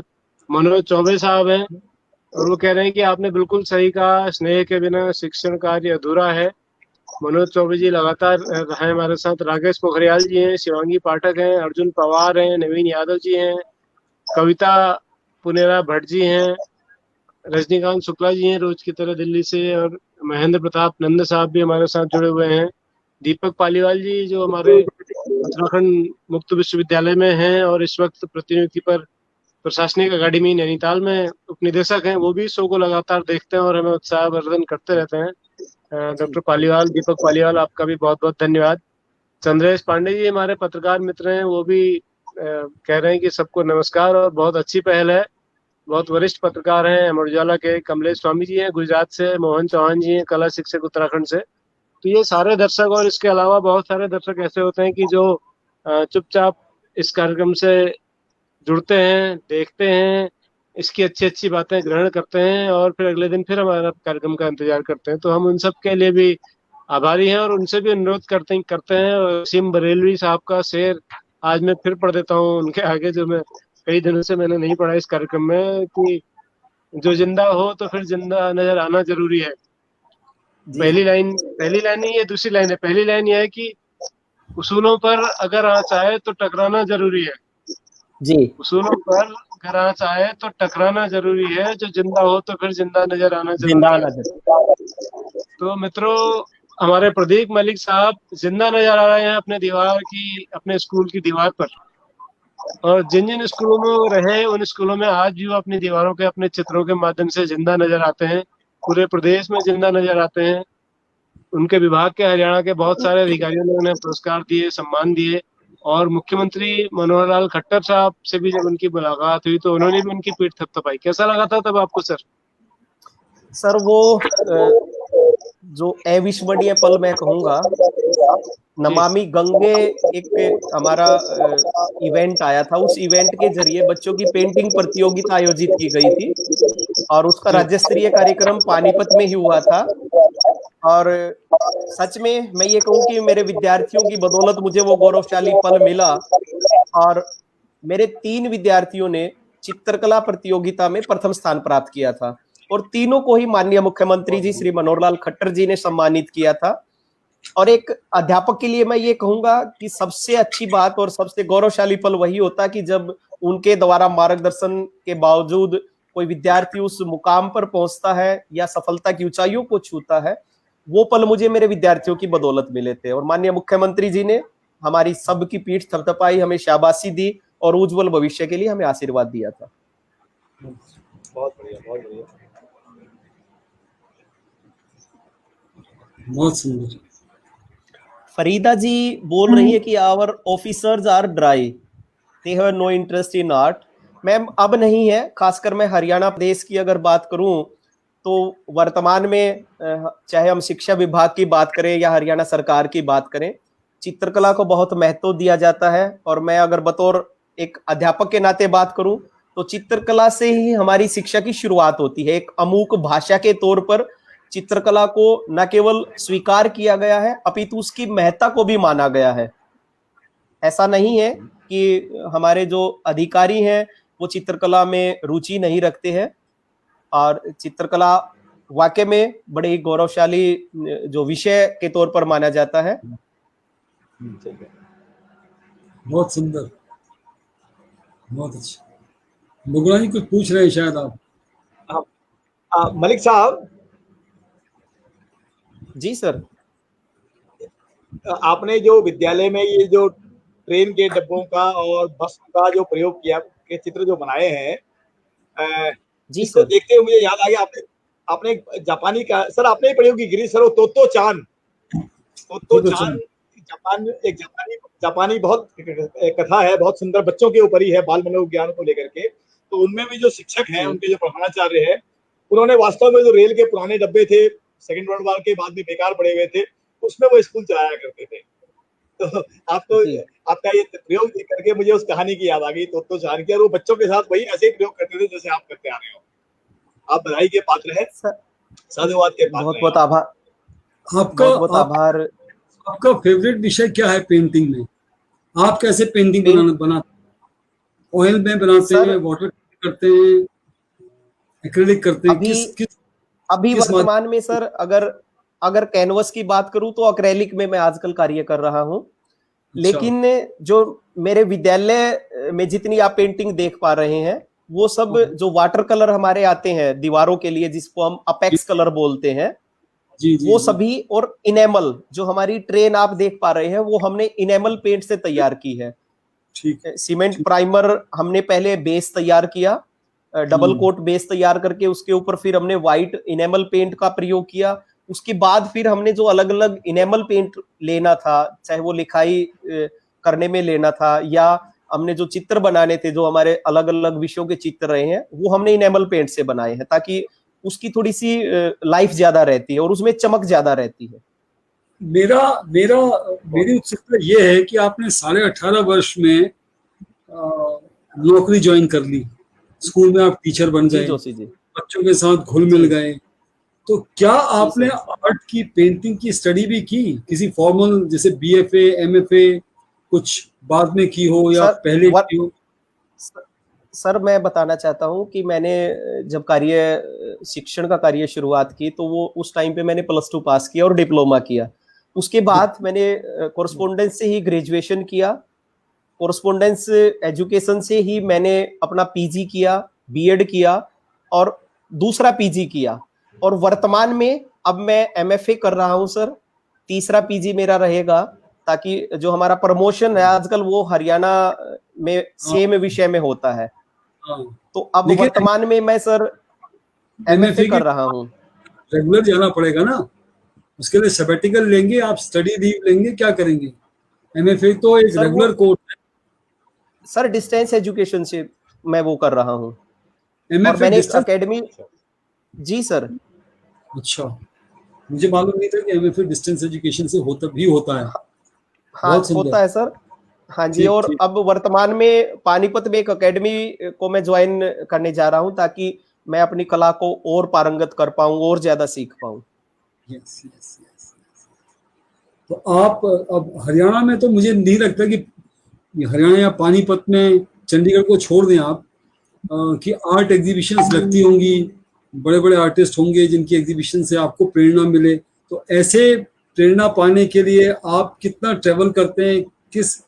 मनोज चौबे साहब हैं और वो कह रहे हैं कि आपने बिल्कुल सही कहा, स्नेह के बिना शिक्षण कार्य अधूरा है। मनोज चौबे जी लगातार हैं हमारे साथ। राकेश पोखरियाल जी हैं, शिवांगी पाठक हैं, अर्जुन पवार हैं, नवीन यादव जी हैं, कविता पुनेरा भट्ट जी हैं, रजनीकांत शुक्ला जी हैं रोज की तरह दिल्ली से, और महेंद्र प्रताप नंद साहब भी हमारे साथ जुड़े हुए हैं। दीपक पालीवाल जी जो हमारे उत्तराखंड मुक्त विश्वविद्यालय में हैं और इस वक्त प्रतिनियुक्ति पर प्रशासनिक अकादमी नैनीताल में उपनिदेशक हैं, वो भी शो को लगातार देखते हैं और हमें उत्साहवर्धन करते रहते हैं। डॉक्टर पालीवाल, दीपक पालीवाल, आपका भी बहुत बहुत धन्यवाद। चंद्रेश पांडे जी हमारे पत्रकार मित्र हैं, वो भी कह रहे हैं कि सबको नमस्कार और बहुत अच्छी पहल है। बहुत वरिष्ठ पत्रकार हैं अमर उजाला के कमलेश स्वामी जी हैं गुजरात से, मोहन चौहान जी हैं कला शिक्षक उत्तराखंड से। तो ये सारे दर्शक और इसके अलावा बहुत सारे दर्शक ऐसे होते हैं कि जो चुपचाप इस कार्यक्रम से जुड़ते हैं, देखते हैं, इसकी अच्छी अच्छी बातें ग्रहण करते हैं और फिर अगले दिन फिर हमारा कार्यक्रम का इंतजार करते हैं। तो हम उन सब के लिए भी आभारी हैं और उनसे भी अनुरोध करते हैं। और वसीम बरेलवी साहब का शेर आज मैं फिर पढ़ देता हूँ उनके आगे, जो मैं कई दिनों से मैंने नहीं पढ़ा इस कार्यक्रम में, कि जो जिंदा हो तो फिर जिंदा नजर आना जरूरी है। पहली लाइन नहीं है, दूसरी लाइन है। पहली लाइन यह है कि उसूलों पर अगर आँच आए तो टकराना जरूरी है जी। उसूलों पर अगर आँच आए तो टकराना जरूरी है, जो जिंदा हो तो फिर जिंदा नजर आना जिंदा जरूरी है। नजर। तो मित्रों, हमारे प्रदीप मलिक साहब जिंदा नजर आ रहे हैं अपने स्कूल की दीवार पर। और जिन जिन स्कूलों में वो रहे, उन स्कूलों में आज भी वो अपनी दीवारों के अपने चित्रों के माध्यम से जिंदा नजर आते हैं। पूरे प्रदेश में जिंदा नजर आते हैं। उनके विभाग के, हरियाणा के बहुत सारे अधिकारियों ने उन्हें पुरस्कार दिए, सम्मान दिए। और मुख्यमंत्री मनोहर लाल खट्टर साहब से भी जब उनकी मुलाकात हुई तो उन्होंने भी उनकी पीठ थपथपाई। कैसा लगा था तब आपको सर? सर वो जो अविस्मरणीय पल मैं कहूंगा, नमामि गंगे एक हमारा इवेंट आया था। उस इवेंट के जरिए बच्चों की पेंटिंग प्रतियोगिता आयोजित की गई थी और उसका राज्य स्तरीय कार्यक्रम पानीपत में ही हुआ था। और सच में मैं ये कहूं कि मेरे विद्यार्थियों की बदौलत मुझे वो गौरवशाली पल मिला। और मेरे 3 विद्यार्थियों ने चित्रकला प्रतियोगिता में प्रथम स्थान प्राप्त किया था और तीनों को ही माननीय मुख्यमंत्री जी श्री मनोहर लाल खट्टर जी ने सम्मानित किया था। और एक अध्यापक के लिए मैं ये कहूंगा कि सबसे अच्छी बात और सबसे गौरवशाली पल वही होता कि जब उनके द्वारा मार्गदर्शन के बावजूद कोई विद्यार्थी उस मुकाम पर पहुंचता है या सफलता की ऊंचाइयों को छूता है। वो पल मुझे मेरे विद्यार्थियों की बदौलत मिले थे और माननीय मुख्यमंत्री जी ने हमारी सबकी पीठ थपथपाई, हमें शाबाशी दी और उज्जवल भविष्य के लिए हमें आशीर्वाद दिया था। बहुत बढ़िया, बहुत बढ़िया। बहुत सुंदर। फरीदा जी बोल रही है कि our officers are dry, they have no interest in art. Ma'am अब नहीं है, खासकर मैं हरियाणा प्रदेश की अगर बात करूं तो वर्तमान में चाहे हम शिक्षा विभाग की बात करें या हरियाणा सरकार की बात करें, चित्रकला को बहुत महत्व दिया जाता है। और मैं अगर बतौर एक अध्यापक के नाते बात करूं तो चित्रकला से ही हमारी शिक्षा की शुरुआत होती है। एक अमूक भाषा के तौर पर चित्रकला को न केवल स्वीकार किया गया है अपितु उसकी महत्ता को भी माना गया है। ऐसा नहीं है कि हमारे जो अधिकारी हैं वो चित्रकला में रुचि नहीं रखते हैं। और चित्रकला वाकई में बड़े गौरवशाली जो विषय के तौर पर माना जाता है। बहुत सुंदर, बहुत अच्छा। मुगला जी कुछ पूछ रहे हैं शायद आप। मलिक साहब जी सर, आपने जो विद्यालय में ये जो ट्रेन के डब्बों का और बस का जो प्रयोग किया के चित्र जो बनाए हैं, जी इसको सर, देखते हुए मुझे याद आ गया, आपने जापानी का सर आपने ही प्रयोग की गिरी सर, तोतो चान जापानी बहुत कथा है, बहुत सुंदर, बच्चों के ऊपर ही है, बाल मनोविज्ञान को लेकर के। तो उनमें भी जो शिक्षक हैं, उनके जो प्रधानाचार्य हैं, उन्होंने वास्तव में जो रेल के पुराने डब्बे थे सेकेंड वर्ल्ड वॉर के बाद में बेकार पड़े हुए थे, उसमें वो स्कूल चलाया करते थे। तो आपका ये प्रयोग देख करके मुझे उस कहानी की याद आ गई, तो चान की, और वो बच्चों के साथ वही ऐसे ही प्रयोग करते थे जैसे आप करते आ रहे हो। आप बधाई के पात्र हैं, साधुवाद के पात्र। बहुत बहुत आभार। आपका आभार। आपका फेवरेट विषय क्या है पेंटिंग में? आप कैसे पेंटिंग बनाते? ऑयल में बनाते हैं, वाटर करते हैं, एक्रिलिक करते हैं? अभी वर्तमान में सर अगर कैनवस की बात करूं तो एक्रेलिक में मैं आजकल कार्य कर रहा हूं। लेकिन जो मेरे विद्यालय में जितनी आप पेंटिंग देख पा रहे हैं वो सब जो वाटर कलर हमारे आते हैं दीवारों के लिए, जिसको हम अपेक्स कलर बोलते हैं, वो सभी, और इनेमल जो हमारी ट्रेन आप देख पा रहे हैं वो हमने इनेमल पेंट से तैयार की है। सीमेंट प्राइमर हमने पहले बेस तैयार किया, डबल कोट बेस तैयार करके उसके ऊपर फिर हमने व्हाइट इनेमल पेंट का प्रयोग किया। उसके बाद फिर हमने जो अलग अलग इनेमल पेंट लेना था, चाहे वो लिखाई करने में लेना था या हमने जो चित्र बनाने थे, जो हमारे अलग अलग विषयों के चित्र रहे हैं, वो हमने इनेमल पेंट से बनाए हैं ताकि उसकी थोड़ी सी लाइफ ज्यादा रहती है और उसमें चमक ज्यादा रहती है। मेरा मेरा मेरी उत्सुकता ये है कि आपने 18.5 वर्ष में नौकरी ज्वाइन कर ली, स्कूल में आप टीचर बन जी गए, जोशी जी। बच्चों के साथ घुल जी मिल गए, तो क्या जी आपने सर। आर्ट की, पेंटिंग की स्टडी भी की, किसी फॉर्मल जैसे बीएफए एमएफए कुछ बाद में की हो या सर पहले वर, की हो? सर मैं बताना चाहता हूँ कि मैंने जब शिक्षण का कार्य शुरुआत की तो वो उस टाइम पे मैंने +2 पास किया और डिप्लोमा किया। उसके बाद मैंने कोरस्पोंडेंस से ही ग्रेजुएशन किया, कोरस्पोंडेंस एजुकेशन से ही मैंने अपना पीजी किया, बीएड किया और दूसरा पीजी किया, और वर्तमान में अब मैं एमएफए कर रहा हूं सर। तीसरा पीजी मेरा रहेगा, ताकि जो हमारा प्रमोशन है आजकल वो हरियाणा में हाँ, सेम विषय में होता है। हाँ। तो अब लेकिन वर्तमान में मैं सर एमएफए एमएफए के कर रहा हूँ। रेगुलर जाना पड़ेगा ना, उसके लिए सबेटिकल लेंगे आप, स्टडी लीव लेंगे, क्या करेंगे? एमएफए तो एक सर वो रेगुलर कोर्स है। सर डिस्टेंस एजुकेशन से मैं वो कर रहा हूँ, और एमएफए मैंने एक डिस्टेंस? अकेडमी। जी सर। अच्छा, मुझे मालूम नहीं था कि एमएफए डिस्टेंस एजुकेशन से होता है। हाँ बहुत सुंदर। होता है सर। हाँ जी, ठीक और ठीक। अब वर्तमान में पानीपत में एक अकेडमी को मैं ज्वाइन करने जा रहा हूँ, ताकि मैं अपनी कला को और पारंगत कर पाऊँ और ज्यादा सीख पाऊँ। Yes yes yes. तो आप अब हरियाणा में, तो मुझे नहीं लगता कि हरियाणा या पानीपत में, चंडीगढ़ को छोड़ दें आप, कि आर्ट एग्जीबिशंस लगती होंगी, बड़े बड़े आर्टिस्ट होंगे जिनकी एग्जीबिशन से आपको प्रेरणा मिले। तो ऐसे प्रेरणा पाने के लिए आप कितना ट्रेवल करते हैं, किस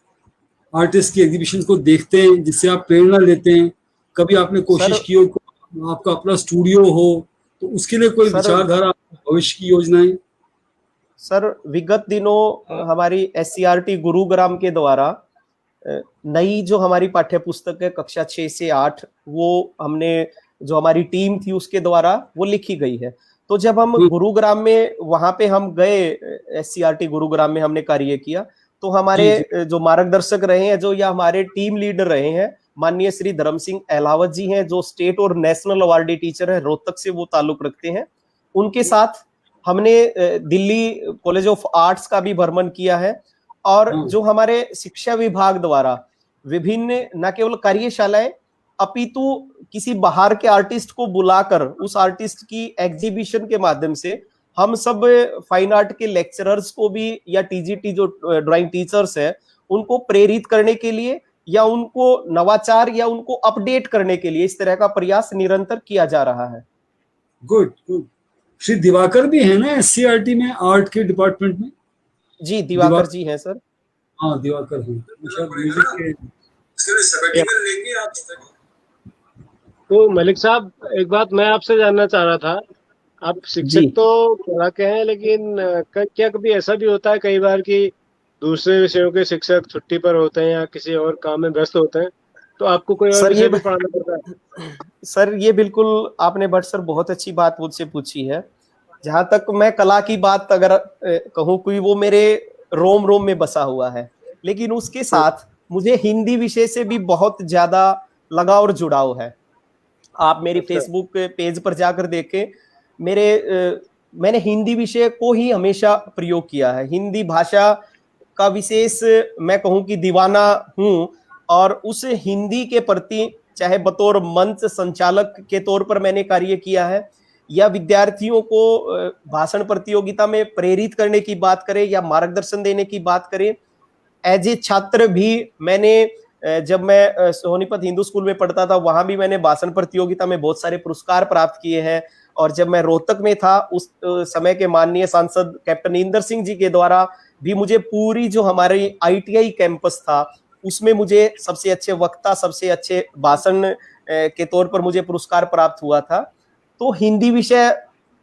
आर्टिस्ट की एग्जीबिशन को देखते हैं जिससे आप प्रेरणा लेते हैं? कभी आपने कोशिश सर की हो कि आपका अपना स्टूडियो हो, तो उसके लिए कोई सर विचारधारा, भविष्य की योजनाएं? सर विगत दिनों हमारी एससीईआरटी गुरुग्राम के द्वारा नई जो हमारी पाठ्य पुस्तक है कक्षा 6 से 8, वो हमने, जो हमारी टीम थी उसके द्वारा वो लिखी गई है। तो जब हम गुरुग्राम में, वहां पे हम गए, एससीईआरटी गुरुग्राम में हमने कार्य किया, तो हमारे जी जी। जो मार्गदर्शक रहे हैं, जो या हमारे टीम लीडर रहे हैं, माननीय श्री धर्म सिंह अहलावत जी हैं, जो स्टेट और नेशनल अवार्डी टीचर है, रोहतक से वो ताल्लुक रखते हैं। उनके साथ हमने दिल्ली कॉलेज ऑफ आर्ट्स का भी भ्रमण किया है, और हाँ, जो हमारे शिक्षा विभाग द्वारा विभिन्न न केवल कार्यशालाएं, अपितु किसी बाहर के आर्टिस्ट को बुलाकर उस आर्टिस्ट की एग्जीबिशन के माध्यम से हम सब फाइन आर्ट के लेक्चरर्स को भी, या टीजीटी जो ड्राइंग टीचर्स है, उनको प्रेरित करने के लिए, या उनको नवाचार या उनको अपडेट करने के लिए इस तरह का प्रयास निरंतर किया जा रहा है। Good good. श्री दिवाकर भी है ना एससीईआरटी में, आर्ट के डिपार्टमेंट में? जी दिवाकर जी हैं सर। हाँ, दिवाकर है, शायद म्यूजिक के। इसके लिए या, सबेटिकल लेंगे आप? तो मलिक साहब, एक बात मैं आपसे जानना चाह रहा था। आप जी शिक्षक तो कला के हैं, लेकिन क्या कभी ऐसा भी होता है कई बार कि दूसरे विषयों के शिक्षक छुट्टी पर होते हैं या किसी और काम में व्यस्त होते हैं, तो आपको कोई और सर, विषय भी पढ़ाना पड़ता है? सर ये बिल्कुल आपने भट्ट सर बहुत अच्छी बात मुझसे पूछी है। जहां तक मैं कला की बात अगर कहूँ, कोई वो मेरे रोम रोम में बसा हुआ है, लेकिन उसके साथ मुझे हिंदी विषय से भी बहुत ज्यादा लगाव और जुड़ाव है। आप मेरी अच्छा। फेसबुक पेज पर जाकर देखें, मैंने हिंदी विषय को ही हमेशा प्रयोग किया है। हिंदी भाषा का विशेष मैं कहूँ कि दीवाना हूँ, और उस हिंदी के प्रति, चाहे बतौर मंच संचालक के तौर पर मैंने कार्य किया है, या विद्यार्थियों को भाषण प्रतियोगिता में प्रेरित करने की बात करें या मार्गदर्शन देने की बात करें, एज ए छात्र भी मैंने, जब मैं सोनीपत हिंदू स्कूल में पढ़ता था, वहां भी मैंने भाषण प्रतियोगिता में बहुत सारे पुरस्कार प्राप्त किए हैं। और जब मैं रोहतक में था, उस समय के माननीय सांसद कैप्टन इंदर सिंह जी के द्वारा भी मुझे पूरी जो हमारी आईटीआई कैंपस था, उसमें मुझे सबसे अच्छे वक्ता, सबसे अच्छे भाषण के तौर पर मुझे पुरस्कार प्राप्त हुआ था। तो हिंदी विषय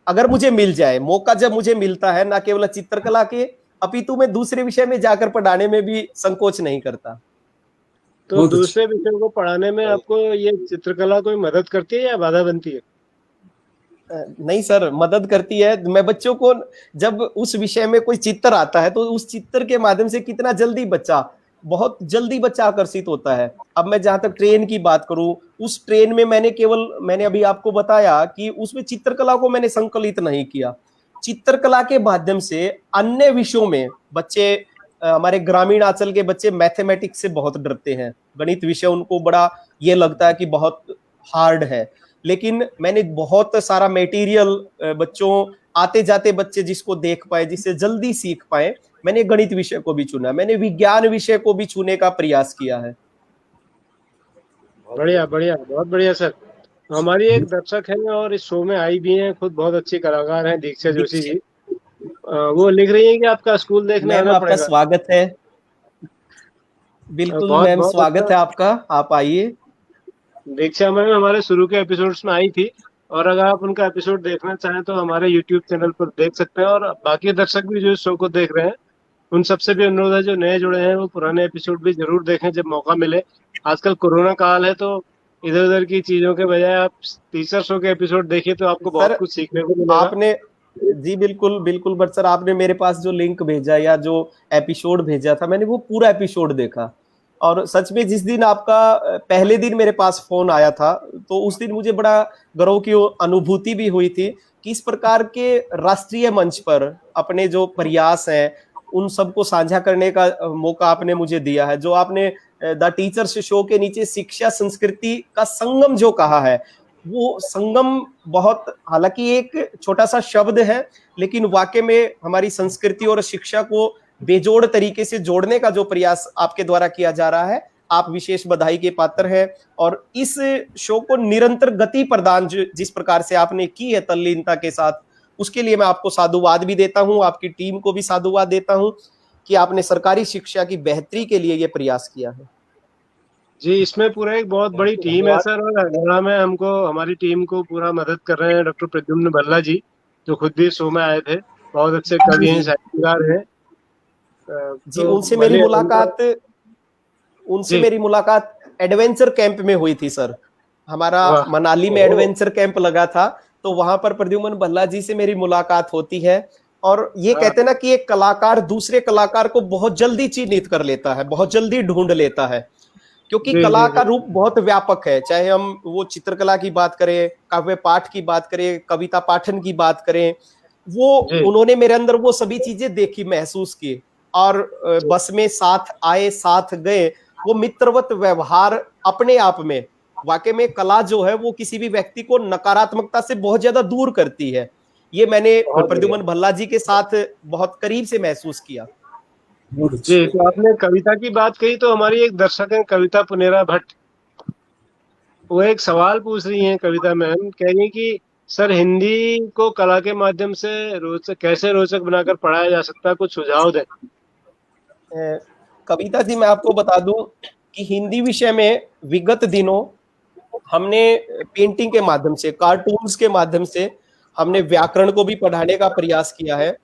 अगर मुझे मिल जाए, मौका जब मुझे मिलता है, ना केवल चित्रकला के, अपितु मैं दूसरे विषय में जाकर पढ़ाने में भी संकोच नहीं करता। तो बहुत अच्छी। दूसरे विषयों को पढ़ाने में आपको ये चित्रकला कोई मदद करती है या बाधा बनती है? नहीं सर, मदद करती है। मैं बच्चों को, जब उस विषय में कोई चित्र आता है, तो उस चित्र के माध्यम से कितना जल्दी बहुत जल्दी बच्चा आकर्षित होता है। अब मैं जहां तक ट्रेन की बात करूं, उस ट्रेन में मैंने अभी आपको बताया कि उसमें चित्रकला को मैंने संकलित नहीं किया। चित्रकला के माध्यम से अन्य विषयों में बच्चे, हमारे ग्रामीण अंचल के बच्चे मैथमेटिक्स से बहुत डरते हैं, गणित विषय उनको बड़ा ये लगता है कि बहुत हार्ड है। लेकिन मैंने बहुत सारा मटेरियल बच्चों, आते जाते बच्चे जिसको देख पाए, जिससे जल्दी सीख पाए, मैंने गणित विषय को भी चुना, मैंने विज्ञान विषय को भी चुनने का प्रयास किया है। बढ़िया बढ़िया, बहुत बढ़िया सर। हमारी एक दर्शक है और इस शो में आई भी हैं, खुद बहुत अच्छी कलाकार हैं, दीक्षा जोशी जी। वो लिख रही हैं कि आपका स्कूल देखने मैम आना आपका पड़ेगा। स्वागत है। बिल्कुल बहुत मैम, बहुत स्वागत अच्छा। है आपका, आप आइए। दीक्षा मैम हमारे शुरू के एपिसोड्स में आई थी, और अगर आप उनका एपिसोड देखना चाहें तो हमारे यूट्यूब चैनल पर देख सकते हैं। और बाकी दर्शक भी जो इस शो को देख रहे हैं, उन सबसे भी अनुरोध है, जो नए जुड़े हैं वो पुराने एपिसोड भी जरूर देखें जब मौका मिले। आजकल कोरोना काल है, तो इधर उधर की चीजों के बजाय आप टीचर शो के एपिसोड देखिए तो आपको बहुत सर कुछ सीखने को मिलेगा। आपने, जी बिल्कुल बिल्कुल, बट सर आपने मेरे पास जो लिंक भेजा या जो एपिसोड भेजा था, मैंने वो पूरा एपिसोड देखा। और सच में जिस दिन आपका पहले दिन मेरे पास फोन आया था, तो उस दिन मुझे बड़ा गर्व की अनुभूति भी हुई थी कि इस प्रकार के राष्ट्रीय मंच पर अपने जो प्रयास हैं उन सबको साझा करने का मौका आपने मुझे दिया है। जो आपने द टीचर्स शो के नीचे शिक्षा संस्कृति का संगम जो कहा है, वो संगम बहुत, हालांकि एक छोटा सा शब्द है, लेकिन वाकई में हमारी संस्कृति और शिक्षा को बेजोड़ तरीके से जोड़ने का जो प्रयास आपके द्वारा किया जा रहा है, आप विशेष बधाई के पात्र हैं। और इस शो को निरंतर गति प्रदान जिस प्रकार से आपने की है तल्लीनता के साथ, उसके लिए मैं आपको साधुवाद भी देता हूं, आपकी टीम को भी साधुवाद देता हूं कि आपने सरकारी शिक्षा की बेहतरी के लिए ये प्रयास किया है। जी, इसमें पूरा एक बहुत बड़ी टीम है सर, और हरियाणा में हमको, हमारी टीम को पूरा मदद कर रहे हैं डॉक्टर प्रद्युम्न भल्ला जी, जो खुद भी शो में आए थे। बहुत अच्छे कवि हैं, जी साहित्यकार हैं। जी, तो उनसे भले उनसे जी, मेरी मुलाकात एडवेंचर कैंप में हुई थी सर। हमारा वाह, मनाली में एडवेंचर कैंप लगा था, तो वहां पर प्रद्युम्न भल्ला जी से मेरी मुलाकात होती है। और ये हाँ, कहते हैं ना कि एक कलाकार दूसरे कलाकार को बहुत जल्दी चिन्हित कर लेता है, बहुत जल्दी ढूंढ लेता है, क्योंकि जी कला जी का जी रूप बहुत व्यापक है। चाहे हम वो चित्रकला की बात करें, काव्य पाठ की बात करें, कविता पाठन की बात करें, वो जी उन्होंने मेरे अंदर वो सभी चीजें देखी, महसूस की। और बस में साथ आए, साथ गए, वो मित्रवत व्यवहार अपने आप में, वाकई में कला जो है वो किसी भी व्यक्ति को नकारात्मकता से बहुत ज्यादा दूर करती है। ये मैंने बहुत बढ़िया। प्रद्युम्न भल्ला जी के साथ बहुत करीब से महसूस किया। बहुत जी। अच्छा। तो आपने कविता की बात कही, तो हमारी एक दर्शक है कविता पुनेरा भट्ट, वो एक सवाल पूछ रही हैं। कविता मैम कह रही हैं कि सर, हिंदी को कला के माध्यम से रोचक, कैसे रोचक बनाकर पढ़ाया जा सकता है, कुछ सुझाव दें। कविता जी, मैं आपको बता दूं कि हिंदी विषय में विगत दिनों हमने पेंटिंग के माध्यम से, कार्टून्स के माध्यम से हमने व्याकरण को भी पढ़ाने का प्रयास किया है।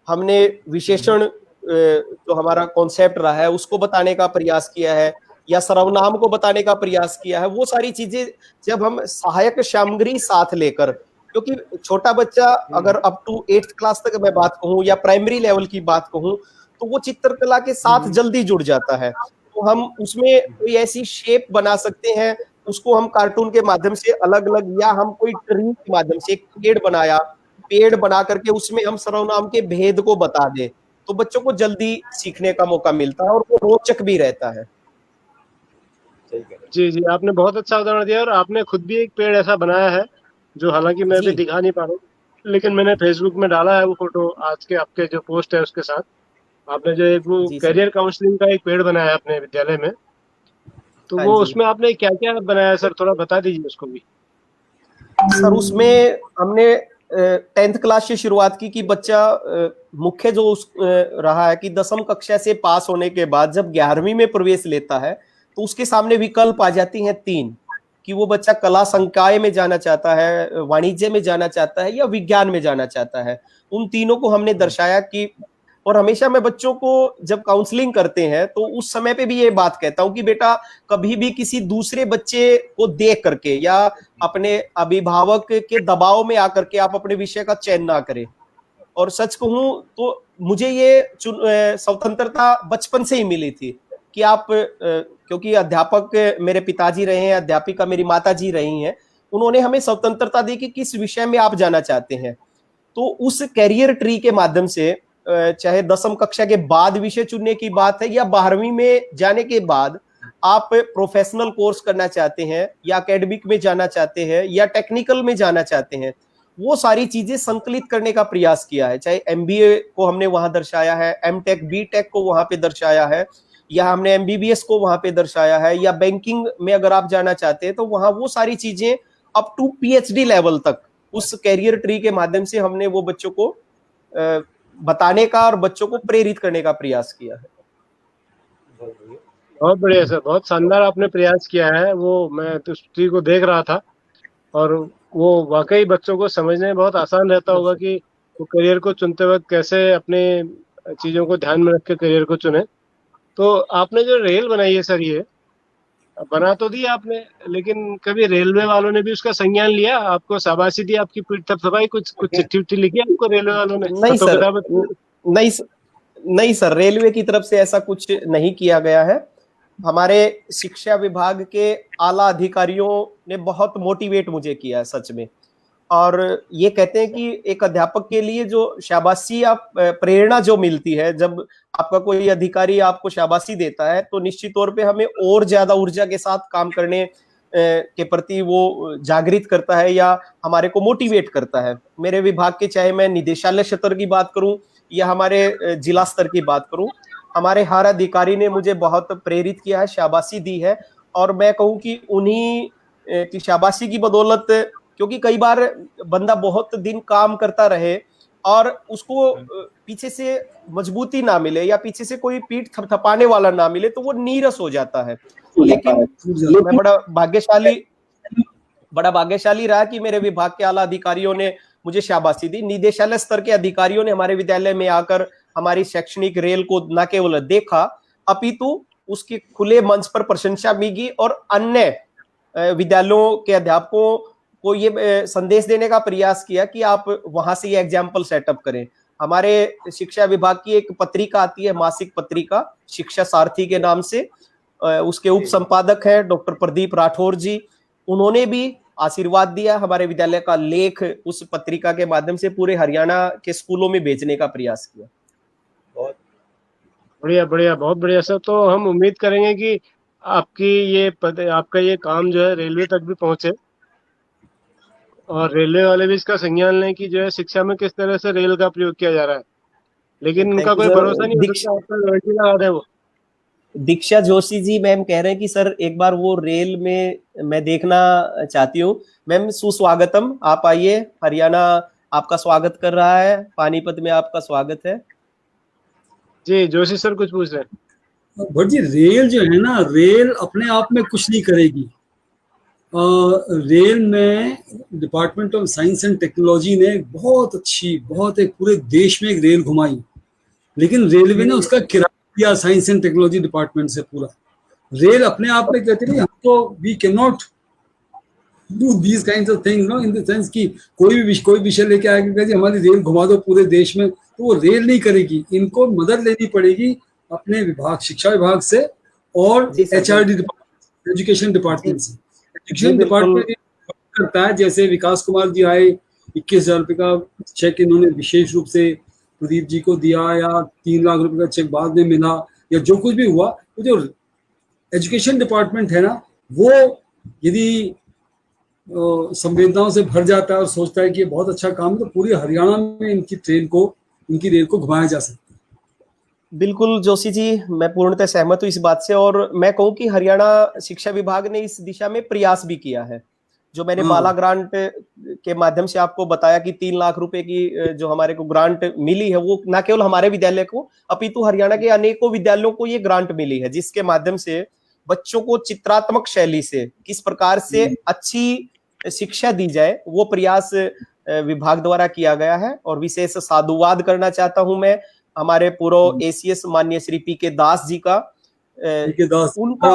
हमने विशेषण जो हमारा कॉन्सेप्ट रहा है उसको बताने का प्रयास किया है, या सर्वनाम को बताने का प्रयास किया है। वो सारी चीजें जब हम सहायक सामग्री साथ लेकर, क्योंकि छोटा बच्चा अगर अप टू 8th क्लास तक मैं बात कहूँ या प्राइमरी लेवल की बात कहूँ, तो वो चित्रकला के साथ जल्दी जुड़ जाता है। तो हम उसमें कोई ऐसी शेप बना सकते हैं, उसको हम कार्टून के माध्यम से अलग अलग, या हम कोई ट्री के माध्यम से एक पेड़ बनाया, पेड़ बना करके उसमें हम सर्वनाम के भेद को बता दें, तो बच्चों को जल्दी सीखने का मौका मिलता है और वो रोचक भी रहता है। जी जी, आपने बहुत अच्छा उदाहरण दिया, और आपने खुद भी एक पेड़ ऐसा बनाया है, जो हालांकि मैं जी अभी दिखा नहीं पा रहा हूँ, लेकिन मैंने फेसबुक में डाला है वो फोटो, आज के आपके जो पोस्ट है उसके साथ। आपने जो एक वो जी सर। करियर काउंसलिंग का एक पेड़ बनाया है अपने विद्यालय में, तो हाँ वो जी उसमें आपने क्या क्या बनाया है सर, थोड़ा बता दीजिए उसको भी। सर, उसमें हमने 10th क्लास से शुरुआत की कि बच्चा मुख्य जो रहा है कि 10वीं कक्षा से पास होने के बाद जब 11वीं में प्रवेश लेता है, तो उसके सामने विकल्प आ जाती हैं 3, कि वो बच्चा कला संकाय में जाना चाहता है, वाणिज्य में जाना चाहता है, या विज्ञान में जाना चाहता है। उन तीनों को हमने दर्शाया कि, और हमेशा मैं बच्चों को जब काउंसलिंग करते हैं तो उस समय पे भी ये बात कहता हूं कि बेटा, कभी भी किसी दूसरे बच्चे को देख करके या अपने अभिभावक के दबाव में आकर के आप अपने विषय का चयन ना करें। और सच कहूं तो मुझे ये स्वतंत्रता बचपन से ही मिली थी कि आप, क्योंकि अध्यापक मेरे पिताजी रहे हैं, अध्यापिका मेरी माता जी रही हैं, उन्होंने हमें स्वतंत्रता दी कि किस विषय में आप जाना चाहते हैं। तो उस कैरियर ट्री के माध्यम से चाहे 10वीं कक्षा के बाद विषय चुनने की बात है या 12वीं में जाने के बाद आप प्रोफेशनल कोर्स करना चाहते हैं या एकेडमिक में जाना चाहते हैं या टेक्निकल में जाना चाहते हैं, वो सारी चीजें संकलित करने का प्रयास किया है। चाहे एमबीए को हमने वहां दर्शाया है, एमटेक बीटेक को वहां पे दर्शाया है, या हमने एमबीबीएस को वहां पे दर्शाया है, या बैंकिंग में अगर आप जाना चाहते हैं तो वहां वो सारी चीजें अप टू पीएचडी लेवल तक उस कैरियर ट्री के माध्यम से हमने वो बच्चों को बताने का और बच्चों को प्रेरित करने का प्रयास किया है। बहुत बढ़िया सर, बहुत शानदार आपने प्रयास किया है। वो मैं तो उस चीज को देख रहा था और वो वाकई बच्चों को समझने में बहुत आसान रहता होगा कि वो करियर को चुनते वक्त कैसे अपने चीजों को ध्यान में रख के करियर को चुने। तो आपने जो रेल बनाई है सर, ये बना तो दी आपने, लेकिन कभी रेलवे वालों ने भी उसका संज्ञान लिया, आपको शाबाशी दी, आपकी पीठ थपथपाई, कुछ चिट्ठी उट्ठी लिखी आपको रेलवे वालों ने? नहीं सर, नहीं सर, रेलवे की तरफ से ऐसा कुछ नहीं किया गया है। हमारे शिक्षा विभाग के आला अधिकारियों ने बहुत मोटिवेट मुझे किया है सच में, और ये कहते हैं कि एक अध्यापक के लिए जो शाबाशी आप प्रेरणा जो मिलती है, जब आपका कोई अधिकारी आपको शाबाशी देता है तो निश्चित तौर पे हमें और ज्यादा ऊर्जा के साथ काम करने के प्रति वो जागृत करता है या हमारे को मोटिवेट करता है। मेरे विभाग के, चाहे मैं निदेशालय स्तर की बात करूं या हमारे जिला स्तर की बात करूं, हमारे हर अधिकारी ने मुझे बहुत प्रेरित किया है, शाबाशी दी है। और मैं कहूं कि उन्हीं की शाबाशी की बदौलत, क्योंकि कई बार बंदा बहुत दिन काम करता रहे और उसको पीछे से मजबूती ना मिले या पीछे से कोई पीठ थपथपाने वाला ना मिले तो वो नीरस हो जाता है। लेकिन मैं बड़ा भाग्यशाली रहा कि मेरे विभाग के आला अधिकारियों ने मुझे शाबाशी दी। निदेशालय स्तर के अधिकारियों ने हमारे विद्यालय में आकर हमारी शैक्षणिक रेल को न केवल देखा, अपितु उसके खुले मंच पर प्रशंसा मिली और अन्य विद्यालयों के अध्यापकों को ये संदेश देने का प्रयास किया कि आप वहां से ये एग्जाम्पल सेटअप करें। हमारे शिक्षा विभाग की एक पत्रिका आती है, मासिक पत्रिका, शिक्षा सारथी के नाम से, उसके उप संपादक है डॉक्टर प्रदीप राठौर जी। उन्होंने भी आशीर्वाद दिया, हमारे विद्यालय का लेख उस पत्रिका के माध्यम से पूरे हरियाणा के स्कूलों में भेजने का प्रयास किया। बहुत बढ़िया बढ़िया, बहुत बढ़िया सर। तो हम उम्मीद करेंगे कि आपका ये काम जो है रेलवे तक भी पहुंचे और रेलवे वाले भी इसका संज्ञान लें कि जो है शिक्षा में किस तरह से रेल का प्रयोग किया जा रहा है। लेकिन उनका कोई भरोसा नहीं हो सकता, आपका गारंटी लगा दें वो। दीक्षा जोशी जी मैम कह रहे हैं कि सर एक बार वो रेल में मैं देखना चाहती हूँ। मैम सुस्वागतम, आप आइए, हरियाणा आपका स्वागत कर रहा है, पानीपत में आपका स्वागत है। जी जोशी सर कुछ पूछ रहे हैं। भट्ट जी, रेल जो है ना, रेल अपने आप में कुछ नहीं करेगी। रेल में department of science and technology ने बहुत एक पूरे देश में एक रेल घुमाई, लेकिन रेलवे ने उसका किराया दिया साइंस एंड टेक्नोलॉजी डिपार्टमेंट से पूरा। रेल अपने आप में कहते नहीं, हम तो we can not do these kinds of things, no, in the sense कि कोई विषय लेके आएगा जी हमारी रेल घुमा दो पूरे देश में, तो वो रेल नहीं करेगी। इनको मदद लेनी पड़ेगी अपने विभाग, शिक्षा विभाग से और एचआरडी डिपार्टमेंट, एजुकेशन डिपार्टमेंट से। एजुकेशन डिपार्टमेंट करता है, जैसे विकास कुमार जी आए, 21,000 रुपये का चेक इन्होंने विशेष रूप से प्रदीप जी को दिया, या 3 लाख रुपए का चेक बाद में मिला, या जो कुछ भी हुआ, तो जो एजुकेशन डिपार्टमेंट है ना, वो यदि संवेदनाओं से भर जाता है और सोचता है कि ये बहुत अच्छा काम है, तो पूरी हरियाणा में इनकी रेल को घुमाया जा सकता है। बिल्कुल जोशी जी, मैं पूर्णतः सहमत हूँ इस बात से, और मैं कहूँ कि हरियाणा शिक्षा विभाग ने इस दिशा में प्रयास भी किया है। जो मैंने बाला ग्रांट के माध्यम से आपको बताया कि 3 लाख रुपए की जो हमारे को ग्रांट मिली है, वो न केवल हमारे विद्यालय को अपितु हरियाणा के अनेकों विद्यालयों को ये ग्रांट मिली है, जिसके माध्यम से बच्चों को चित्रात्मक शैली से किस प्रकार से अच्छी शिक्षा दी जाए, वो प्रयास विभाग द्वारा किया गया है। और विशेष साधुवाद करना चाहता हूं मैं हमारे पूर्व एसीएस माननीय श्री पी.के. दास जी का। उनका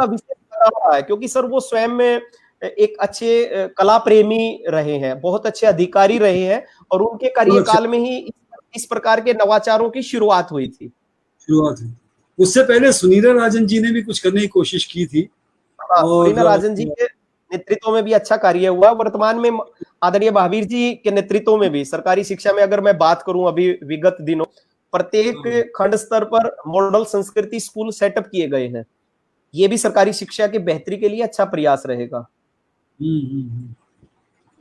विशेष रहा है, क्योंकि सर वो स्वयं में एक अच्छे कला प्रेमी रहे हैं, बहुत अच्छे अधिकारी रहे हैं, और उनके कार्यकाल में ही इस प्रकार के नवाचारों की शुरुआत हुई थी। उससे पहले सुनीता राजन जी ने भी कुछ करने की कोशिश की थी। सुनीता राजन जी के नेतृत्व में भी अच्छा कार्य हुआ। वर्तमान में आदरणीय महावीर जी के नेतृत्व में भी सरकारी शिक्षा में अगर मैं बात करूं, अभी विगत दिनों प्रत्येक खंड स्तर पर मॉडल संस्कृति स्कूल सेटअप किए गए हैं। ये भी सरकारी शिक्षा की बेहतरी के लिए अच्छा प्रयास रहेगा।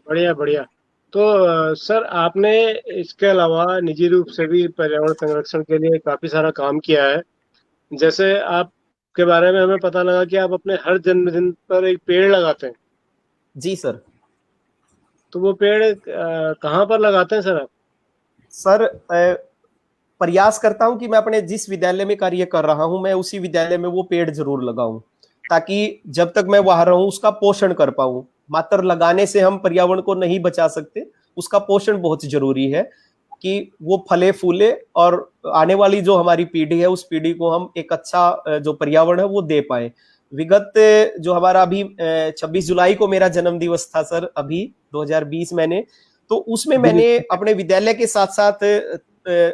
बढ़िया बढ़िया। तो सर, आपने इसके अलावा निजी रूप से भी पर्यावरण संरक्षण के लिए काफी सारा काम किया है। जैसे आपके बारे में हमें पता लगा कि आप अपने हर जन्मदिन पर एक पेड़ लगाते हैं। जी सर। तो वो पेड़ कहाँ पर लगाते हैं सर आप? सर, प्रयास करता हूं कि मैं अपने जिस विद्यालय में कार्य कर रहा हूं, मैं उसी विद्यालय में वो पेड़ जरूर लगाऊं, ताकि जब तक मैं वहां रहूं उसका पोषण कर पाऊं। मात्र लगाने से हम पर्यावरण को नहीं बचा सकते, उसका पोषण बहुत जरूरी है कि वो फले फूले और आने वाली जो हमारी पीढ़ी है उस पीढ़ी को हम एक अच्छा जो पर्यावरण है वो दे पाए। विगत जो हमारा अभी 26 जुलाई को मेरा जन्म दिवस था सर, अभी 2020 मैंने, तो उसमें मैंने अपने विद्यालय के साथ साथ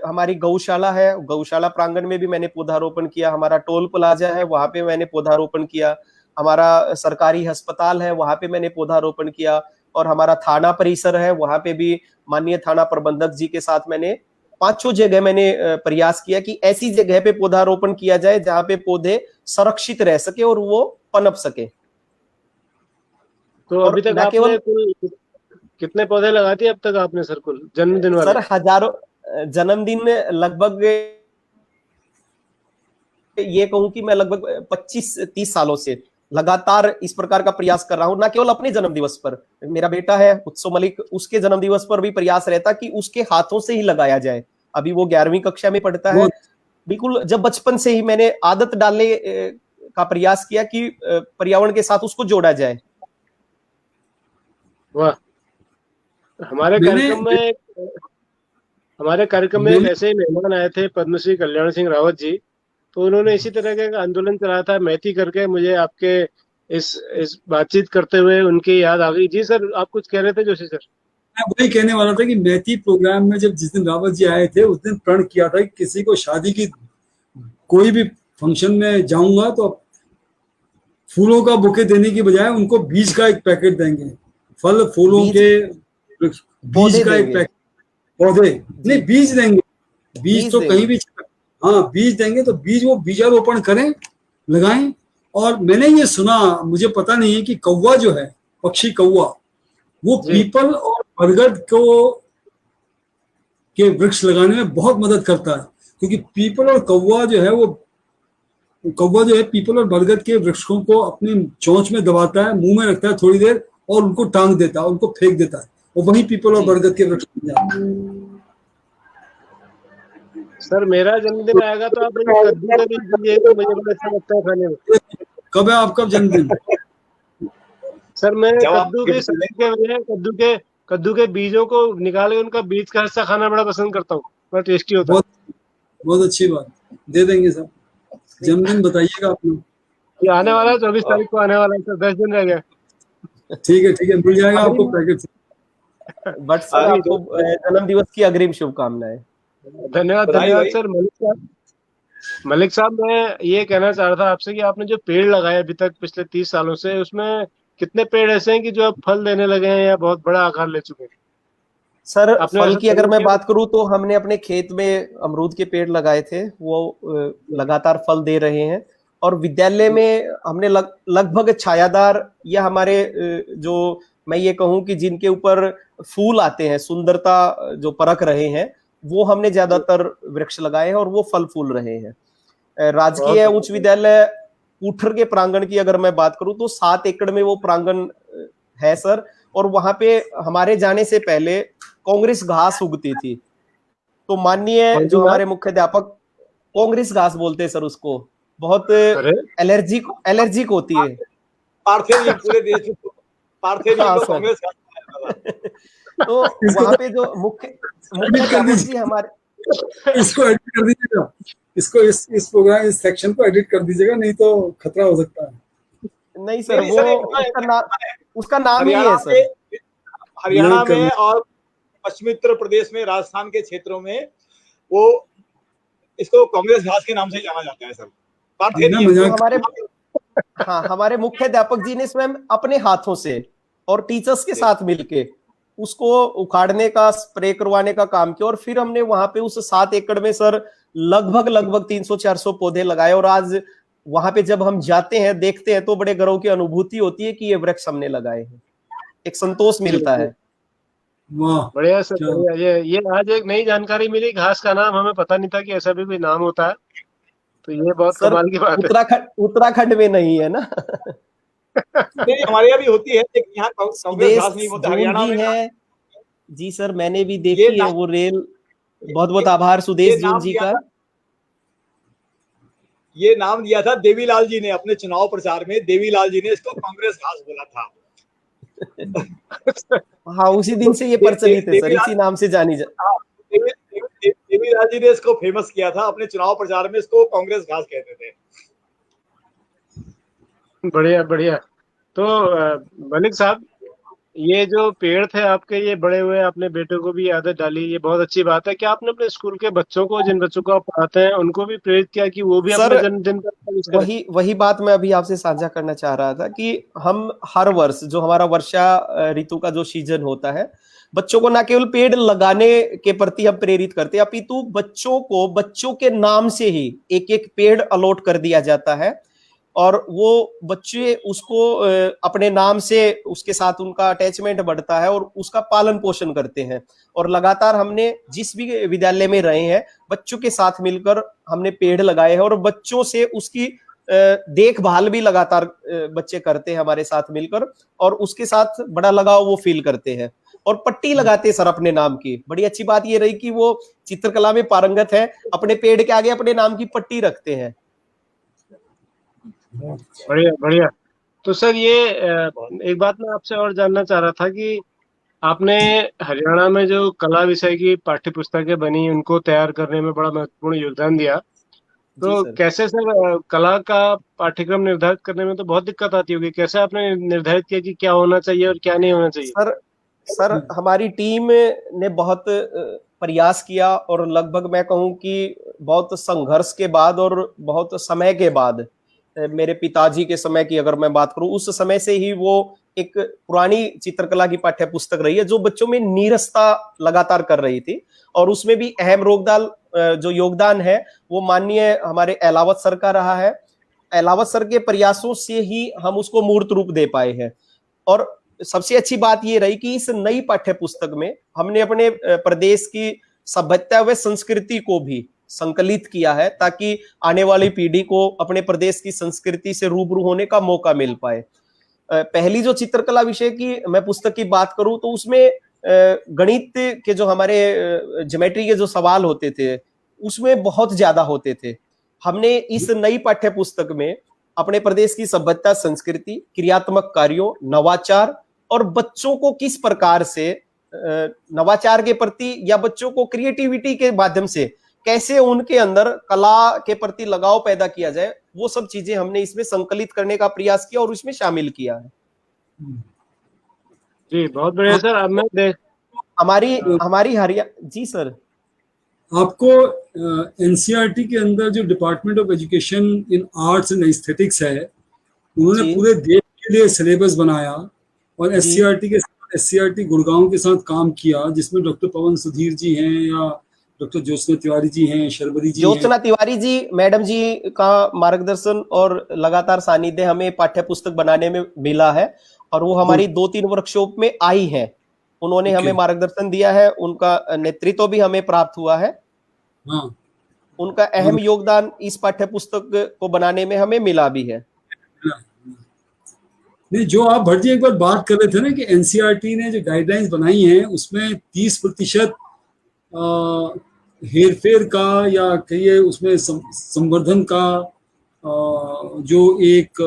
हमारी गौशाला है, गौशाला प्रांगण में भी मैंने पौधारोपण किया। हमारा टोल प्लाजा है, वहां पे मैंने पौधारोपण किया। हमारा सरकारी अस्पताल है, वहां पे मैंने पौधारोपण किया। और हमारा थाना परिसर है, वहां पे भी माननीय थाना प्रबंधक जी के साथ मैंने 5-6 जगह मैंने प्रयास किया कि ऐसी जगह पे पौधारोपण किया जाए जहां पे पौधे सुरक्षित रह सके और वो पनप सके। तो अभी तक आपने कुल कितने पौधे लगा दिए अब तक आपने सर, कुल जन्मदिन वाले? सर हजारों जन्मदिन, लगभग ये कहूं कि मैं लगभग 25-30 सालों से लगातार इस प्रकार का प्रयास कर रहा हूं। ना केवल अपने जन्म दिवस पर, मेरा बेटा है उत्सव मलिक, उसके जन्म दिवस पर भी प्रयास रहता कि उसके हाथों से ही लगाया जाए। अभी वो 11वीं कक्षा में पढ़ता है। बिल्कुल जब बचपन से ही मैंने आदत डालने का प्रयास किया कि पर्यावरण के साथ उसको जोड़ा जाए। वाह। हमारे कार्यक्रम में एक ऐसे ही मेहमान आए थे, पद्मश्री कल्याण सिंह रावत जी। तो उन्होंने इसी तरह का एक आंदोलन चलाया था मैती करके। मुझे आपके इस बातचीत करते हुए उनकी याद आ गई। जी सर, आप कुछ कह रहे थे जोशी सर? मैं वही कहने वाला था कि मैती प्रोग्राम में जब जिस दिन रावत जी आए थे उस दिन प्रण किया था कि किसी को शादी की कोई भी फंक्शन में जाऊंगा तो फूलों का बुके देने की बजाय उनको बीज का एक पैकेट देंगे, फल फूलों के बीज का एक पैकेट, पौधे नहीं बीज देंगे। बीज तो कहीं भी, हाँ बीज देंगे तो बीज वो बीजारोपण करें, लगाएं। और मैंने ये सुना, मुझे पता नहीं है कि कौवा जो है, पक्षी कौवा, वो पीपल और बरगद को के वृक्ष लगाने में बहुत मदद करता है। क्योंकि पीपल और कौवा जो है पीपल और बरगद के वृक्षों को अपनी चोंच में दबाता है, मुंह में रखता है थोड़ी देर और उनको टांग देता है, उनको फेंक देता है, और वही पीपल और बरगद के वृक्ष बन जाते हैं। सर मेरा जन्मदिन आएगा तो आप मुझे कद्दू का बीज दीजिएगा, मुझे बड़ा अच्छा लगता है खाने में। कब है आपका जन्मदिन? सर मैं कद्दू के बीजों को निकाल के उनका बीज का हिस्सा खाना बड़ा पसंद करता हूँ, बड़ा टेस्टी होता है। बहुत अच्छी बात, दे देंगे सर। जन्मदिन बताइएगा आपने। ये आने वाला है 24 तारीख को आने वाला है सर, 10 दिन रह गए। ठीक है मिल जाएगा आपको पैकेट। बट सर आपको जन्म दिवस की अग्रिम शुभकामनाएं। धन्यवाद सर। मलिक साहब, मैं ये कहना चाह रहा था आपसे कि आपने जो पेड़ लगाए अभी तक पिछले 30 सालों से, उसमें कितने पेड़ ऐसे हैं कि जो अब फल देने लगे हैं या बहुत बड़ा आकार ले चुके हैं? सर फल की अगर मैं बात करूं तो हमने अपने खेत में अमरूद के पेड़ लगाए थे, वो लगातार फल दे रहे हैं। और विद्यालय में हमने लगभग छायादार या हमारे जो मैं ये कहूं कि जिनके ऊपर फूल आते हैं, सुंदरता जो परख रहे हैं, वो हमने ज्यादातर वृक्ष लगाए हैं और वो फल फूल रहे हैं। राजकीय उच्च विद्यालय ऊठर के प्रांगण की अगर मैं बात करूं तो 7 एकड़ में वो प्रांगण है सर। और वहां पे हमारे जाने से पहले कांग्रेस घास उगती थी। तो माननीय जो हमारे मुख्याध्यापक, कांग्रेस घास बोलते हैं सर उसको, बहुत एलर्जिक होती है। पार्थेनियम पूरे देश में पार्थेनियम को कांग्रेस तो वहां पे जो मुख्य जी हमारे, इसको एडिट कर दीजिएगा, इसको इस प्रोग्राम इस सेक्शन को एडिट कर दीजिएगा, नहीं तो खतरा हो सकता है। नहीं सर, वो उसका नाम ही है सर। हरियाणा में और पश्चिमी उत्तर प्रदेश में, राजस्थान के क्षेत्रों में वो इसको कांग्रेस घास के नाम से जाना जाता है सर। हाँ, हमारे मुख्याध्यापक जी ने स्वयं अपने हाथों से और टीचर्स के साथ मिलके उसको उखाड़ने का, स्प्रे करवाने का काम किया। और फिर हमने वहां पे उस 7 एकड़ में सर लगभग 300-400 पौधे लगाए। और आज वहां पे जब हम जाते हैं, देखते हैं, तो बड़े गर्व की अनुभूति होती है कि ये वृक्ष हमने लगाए हैं, एक संतोष मिलता है। वाह, बढ़िया सर, क्या बढ़िया। ये आज एक नई जानकारी मिली, घास का नाम हमें पता नहीं था कि ऐसा भी कोई नाम होता है, तो ये बहुत सर कमाल की बात है। उत्तराखंड में नहीं है ना। नहीं, हमारे यहाँ भी होती है, लेकिन यहाँ कांग्रेस सुदेश घास नहीं बोलते, जून हरियाणा जी में ना। है जी सर, मैंने भी ये देखी है नाम वो रेल। बहुत बहुत ये, आभार ये सुदेश जून नाम जी दिया का। था, ये नाम दिया था देवीलाल जी ने अपने चुनाव प्रचार में। देवीलाल जी ने इसको कांग्रेस घास बोला था। हाँ, उसी दिन से ये दे, दे, प्रचलित है सर, देवीलाल इसी नाम से जानी जा। हाँ, देवीलाल जी ने इसको फेमस किया था अपने चुनाव प्रचार में, इसको कांग्रेस घास कहते थे। बढ़िया बढ़िया। तो मलिक साहब, ये जो पेड़ थे आपके, ये बड़े हुए, आपने बेटे को भी आदत डाली, ये बहुत अच्छी बात है। क्या आपने अपने स्कूल के बच्चों को, जिन बच्चों को आप पढ़ाते हैं, उनको भी प्रेरित किया कि वो भी सर अपने जन्मदिन पर विश करें? वही वही बात मैं अभी आपसे साझा करना चाह रहा था कि हम हर वर्ष जो हमारा वर्षा ऋतु का जो सीजन होता है, बच्चों को ना केवल पेड़ लगाने के प्रति हम प्रेरित करते हैं, अपितु बच्चों को बच्चों के नाम से ही एक एक पेड़ अलॉट कर दिया जाता है। और वो बच्चे उसको अपने नाम से, उसके साथ उनका अटैचमेंट बढ़ता है और उसका पालन पोषण करते हैं। और लगातार हमने जिस भी विद्यालय में रहे हैं, बच्चों के साथ मिलकर हमने पेड़ लगाए हैं और बच्चों से उसकी देखभाल भी लगातार बच्चे करते हैं हमारे साथ मिलकर। और उसके साथ बड़ा लगाव वो फील करते हैं और पट्टी लगाते हैं सर अपने नाम की। बड़ी अच्छी बात ये रही कि वो चित्रकला में पारंगत है, अपने पेड़ के आगे अपने नाम की पट्टी रखते हैं। बढ़िया बढ़िया। तो सर, ये एक बात मैं आपसे और जानना चाह रहा था कि आपने हरियाणा में जो कला विषय की पाठ्य पुस्तकें बनी, उनको तैयार करने में बड़ा महत्वपूर्ण योगदान दिया। जी तो सर। कैसे सर, कला का पाठ्यक्रम निर्धारित करने में तो बहुत दिक्कत आती होगी, कैसे आपने निर्धारित किया कि क्या होना चाहिए और क्या नहीं होना चाहिए? सर सर हमारी टीम ने बहुत प्रयास किया और लगभग मैं कहूं कि बहुत संघर्ष के बाद और बहुत समय के बाद, मेरे पिताजी के समय की अगर मैं बात करूं, उस समय से ही वो एक पुरानी चित्रकला की पाठ्य पुस्तक रही है जो बच्चों में नीरसता लगातार कर रही थी। और उसमें भी अहम जो योगदान है वो माननीय हमारे एलावत सर का रहा है। एलावत सर के प्रयासों से ही हम उसको मूर्त रूप दे पाए हैं। और सबसे अच्छी बात ये रही कि इस नई पाठ्य पुस्तक में हमने अपने प्रदेश की सभ्यता व संस्कृति को भी संकलित किया है, ताकि आने वाली पीढ़ी को अपने प्रदेश की संस्कृति से रूबरू होने का मौका मिल पाए। पहली जो चित्रकला विषय की मैं पुस्तक की बात करूं तो उसमें गणित के जो हमारे ज्योमेट्री के जो सवाल होते थे उसमें बहुत ज्यादा होते थे। हमने इस नई पाठ्य पुस्तक में अपने प्रदेश की सभ्यता, संस्कृति, क्रियात्मक कार्यों, नवाचार और बच्चों को किस प्रकार से नवाचार के प्रति या बच्चों को क्रिएटिविटी के माध्यम से कैसे उनके अंदर कला के प्रति लगाव पैदा किया जाए, वो सब चीजें हमने इसमें संकलित करने का प्रयास किया और इसमें शामिल किया है। जी बहुत बढ़िया सर। अब मैं हमारी हमारी हरियाणा जी सर। आपको एनसीईआरटी के अंदर जो department of education in arts and aesthetics है, उन्होंने पूरे देश के लिए सिलेबस बनाया और एससीईआरटी गुड़गांव के साथ काम किया, जिसमें डॉक्टर पवन सुधीर जी हैं या डॉक्टर ज्योत्सना तिवारी जी हैं, शर्वरी जी हैं। ज्योत्सना तिवारी जी मैडम जी का मार्गदर्शन और लगातार सानिध्य हमें पाठ्य पुस्तक बनाने में मिला है। और वो हमारी 2-3 वर्कशॉप में आई है, उन्होंने हमें मार्गदर्शन दिया है, उनका नेतृत्व भी हमें प्राप्त हुआ है। हाँ, उनका अहम योगदान इस पाठ्य पुस्तक को बनाने में हमें मिला भी है। नहीं, जो आप भट्ट जी एक बार बात कर रहे थे ना कि एनसीईआरटी ने जो गाइडलाइंस बनाई हैं उसमें 30% हेरफेर का या कहिए उसमें संवर्धन का जो एक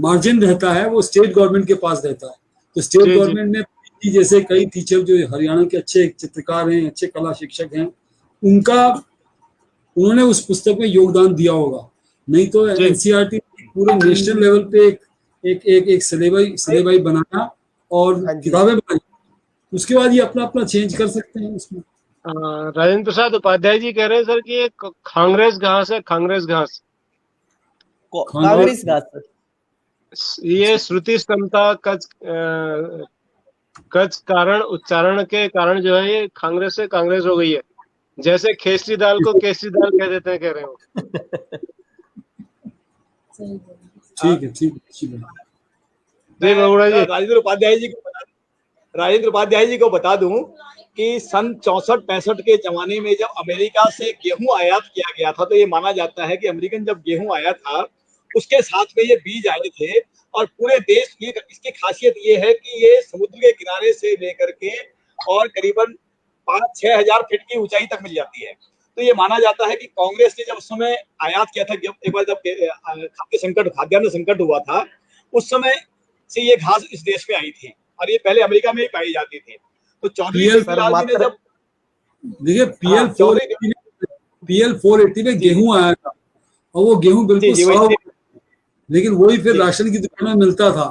मार्जिन रहता है वो स्टेट गवर्नमेंट के पास रहता है। तो स्टेट गवर्नमेंट ने जैसे कई टीचर जो हरियाणा के अच्छे चित्रकार हैं, अच्छे कला शिक्षक हैं, उन्होंने उस पुस्तक में योगदान दिया होगा। नहीं तो एनसीईआरटी पूरे नेशनल लेवल पे एक सिलेबस बनाया और किताबें बनाई, उसके बाद ये अपना अपना चेंज कर सकते हैं उसमें। राजेंद्र प्रसाद उपाध्याय जी कह रहे हैं सर कि ये कांग्रेस घास है, कांग्रेस घास। कांग्रेस घास ये श्रुति समता कच कारण उच्चारण के कारण जो है ये कांग्रेस से कांग्रेस हो गई है। जैसे खेसरी दाल को केसरी दाल कह देते हैं, कह रहे हो। ठीक है, ठीक है। जी बबुड़ा जी। राजेंद्र उपाध्याय जी को बता दूं कि सन 64-65 के जमाने में जब अमेरिका से गेहूं आयात किया गया था, तो ये माना जाता है कि अमेरिकन जब गेहूं आया था उसके साथ में ये बीज आए थे। और पूरे देश की इसकी खासियत ये है कि ये समुद्र के किनारे से लेकर के और करीबन 5-6 हजार फीट की ऊंचाई तक मिल जाती है। तो ये माना जाता है कि कांग्रेस ने जब उस समय आयात किया था, एक बार जब खाद्यान्न संकट हुआ था, उस समय से ये घास इस देश में आई थी और ये पहले अमेरिका में ही पाई जाती थी। तो चौधरी देवीलाल जी ने जब देखिए PL 480 में गेहूं आया था और वो गेहूं बिल्कुल लेकिन वही फिर राशन की दुकानों में मिलता था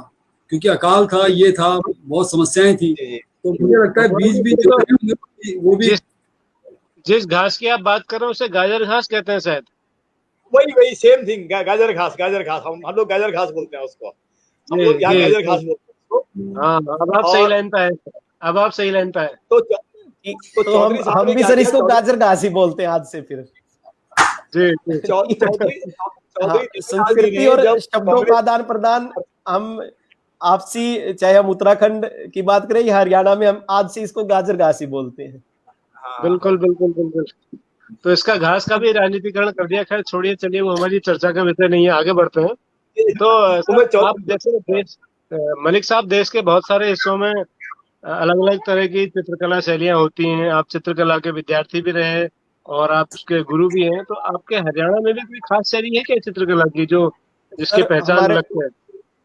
क्योंकि अकाल था, ये था, बहुत समस्याएं थी। तो मुझे लगता है बीज भी जो है वो भी जिस घास की आप बात कर रहे हो उसे गाजर घास कहते हैं शायद। वही सेम थिंग, गाजर घास हम लोग गाजर घास बोलते हैं उसको, हम लोग यहाँ गाजर घास बोलते हैं उसको। हाँ, अब आप सही लाइन पे आए। तो हम भी सर इसको गाजर घास ही बोलते हैं आज से फिर। संस्कृति और शब्दों का आदान प्रदान, हम आपसी, चाहे हम उत्तराखंड की बात करें या हरियाणा में, हम आज से इसको गाजर घास ही बोलते हैं। बिल्कुल। तो इसका घास का भी राजनीतिकरण कर दिया। खैर छोड़िए, चलिए, वो हमारी चर्चा का विषय नहीं है, आगे बढ़ते हैं। तो आप जैसे मलिक साहब, देश के बहुत सारे हिस्सों में अलग अलग तरह की चित्रकला शैलियां होती हैं। आप चित्रकला के विद्यार्थी भी रहे और आप उसके गुरु भी हैं। तो आपके हरियाणा में भी कोई खास शैली है क्या चित्रकला की जो जिसकी पहचान लगती है?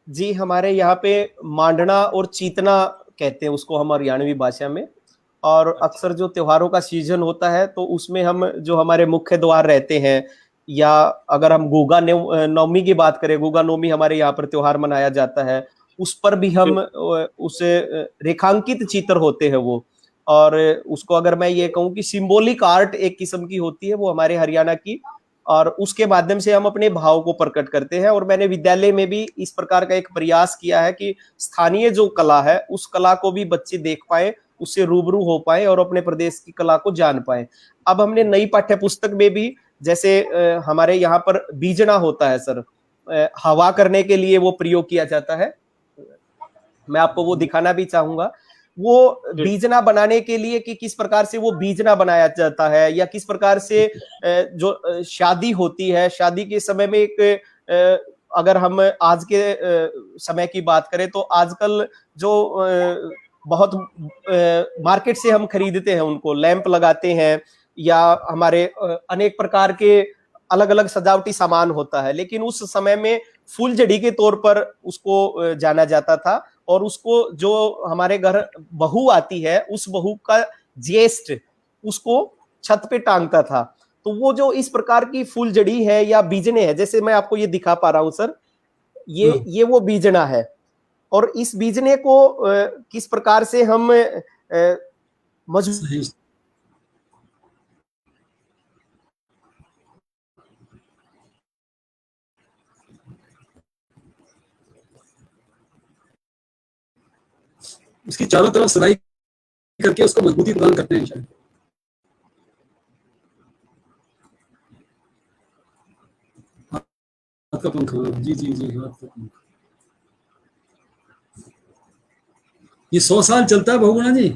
जी, हमारे यहाँ पे मांडना और चीतना कहते हैं उसको हम हरियाणवी भाषा में। और अक्सर जो त्योहारों का सीजन होता है तो उसमें हम जो हमारे मुख्य द्वार रहते हैं, या अगर हम गुगा नवमी की बात करें, गुगा नवमी हमारे यहाँ पर त्योहार मनाया जाता है, उस पर भी हम उसे रेखांकित चित्र होते हैं वो। और उसको अगर मैं ये कहूँ कि सिंबॉलिक आर्ट एक किस्म की होती है वो हमारे हरियाणा की, और उसके माध्यम से हम अपने भाव को प्रकट करते हैं। और मैंने विद्यालय में भी इस प्रकार का एक प्रयास किया है कि स्थानीय जो कला है उस कला को भी बच्चे देख पाए, उससे रूबरू हो पाए और अपने प्रदेश की कला को जान पाए। अब हमने नई पाठ्य पुस्तक में भी, जैसे हमारे यहाँ पर बीजना होता है सर, हवा करने के लिए वो प्रयोग किया जाता है। मैं आपको वो दिखाना भी चाहूंगा, वो बीजना बनाने के लिए कि किस प्रकार से वो बीजना बनाया जाता है, या किस प्रकार से जो शादी होती है, शादी के समय में एक, अगर हम आज के समय की बात करें तो आजकल जो बहुत मार्केट से हम खरीदते हैं उनको, लैंप लगाते हैं या हमारे अनेक प्रकार के अलग अलग सजावटी सामान होता है, लेकिन उस समय में फूलझड़ी के तौर पर उसको जाना जाता था। और उसको जो हमारे घर बहू आती है, उस बहू का ज्येष्ठ उसको छत पे टांगता था। तो वो जो इस प्रकार की फूलझड़ी है या बीजने है, जैसे मैं आपको ये दिखा पा रहा हूं सर, ये वो बीजना है। और इस बीजने को किस प्रकार से हम मजबूत, उसकी चारों तरफ सराई करके उसको मजबूती प्रदान करते हैं शायद। हाथ का पंखा, जी, हाथ का पंखा। ये 100 साल चलता है बहुगुणा जी।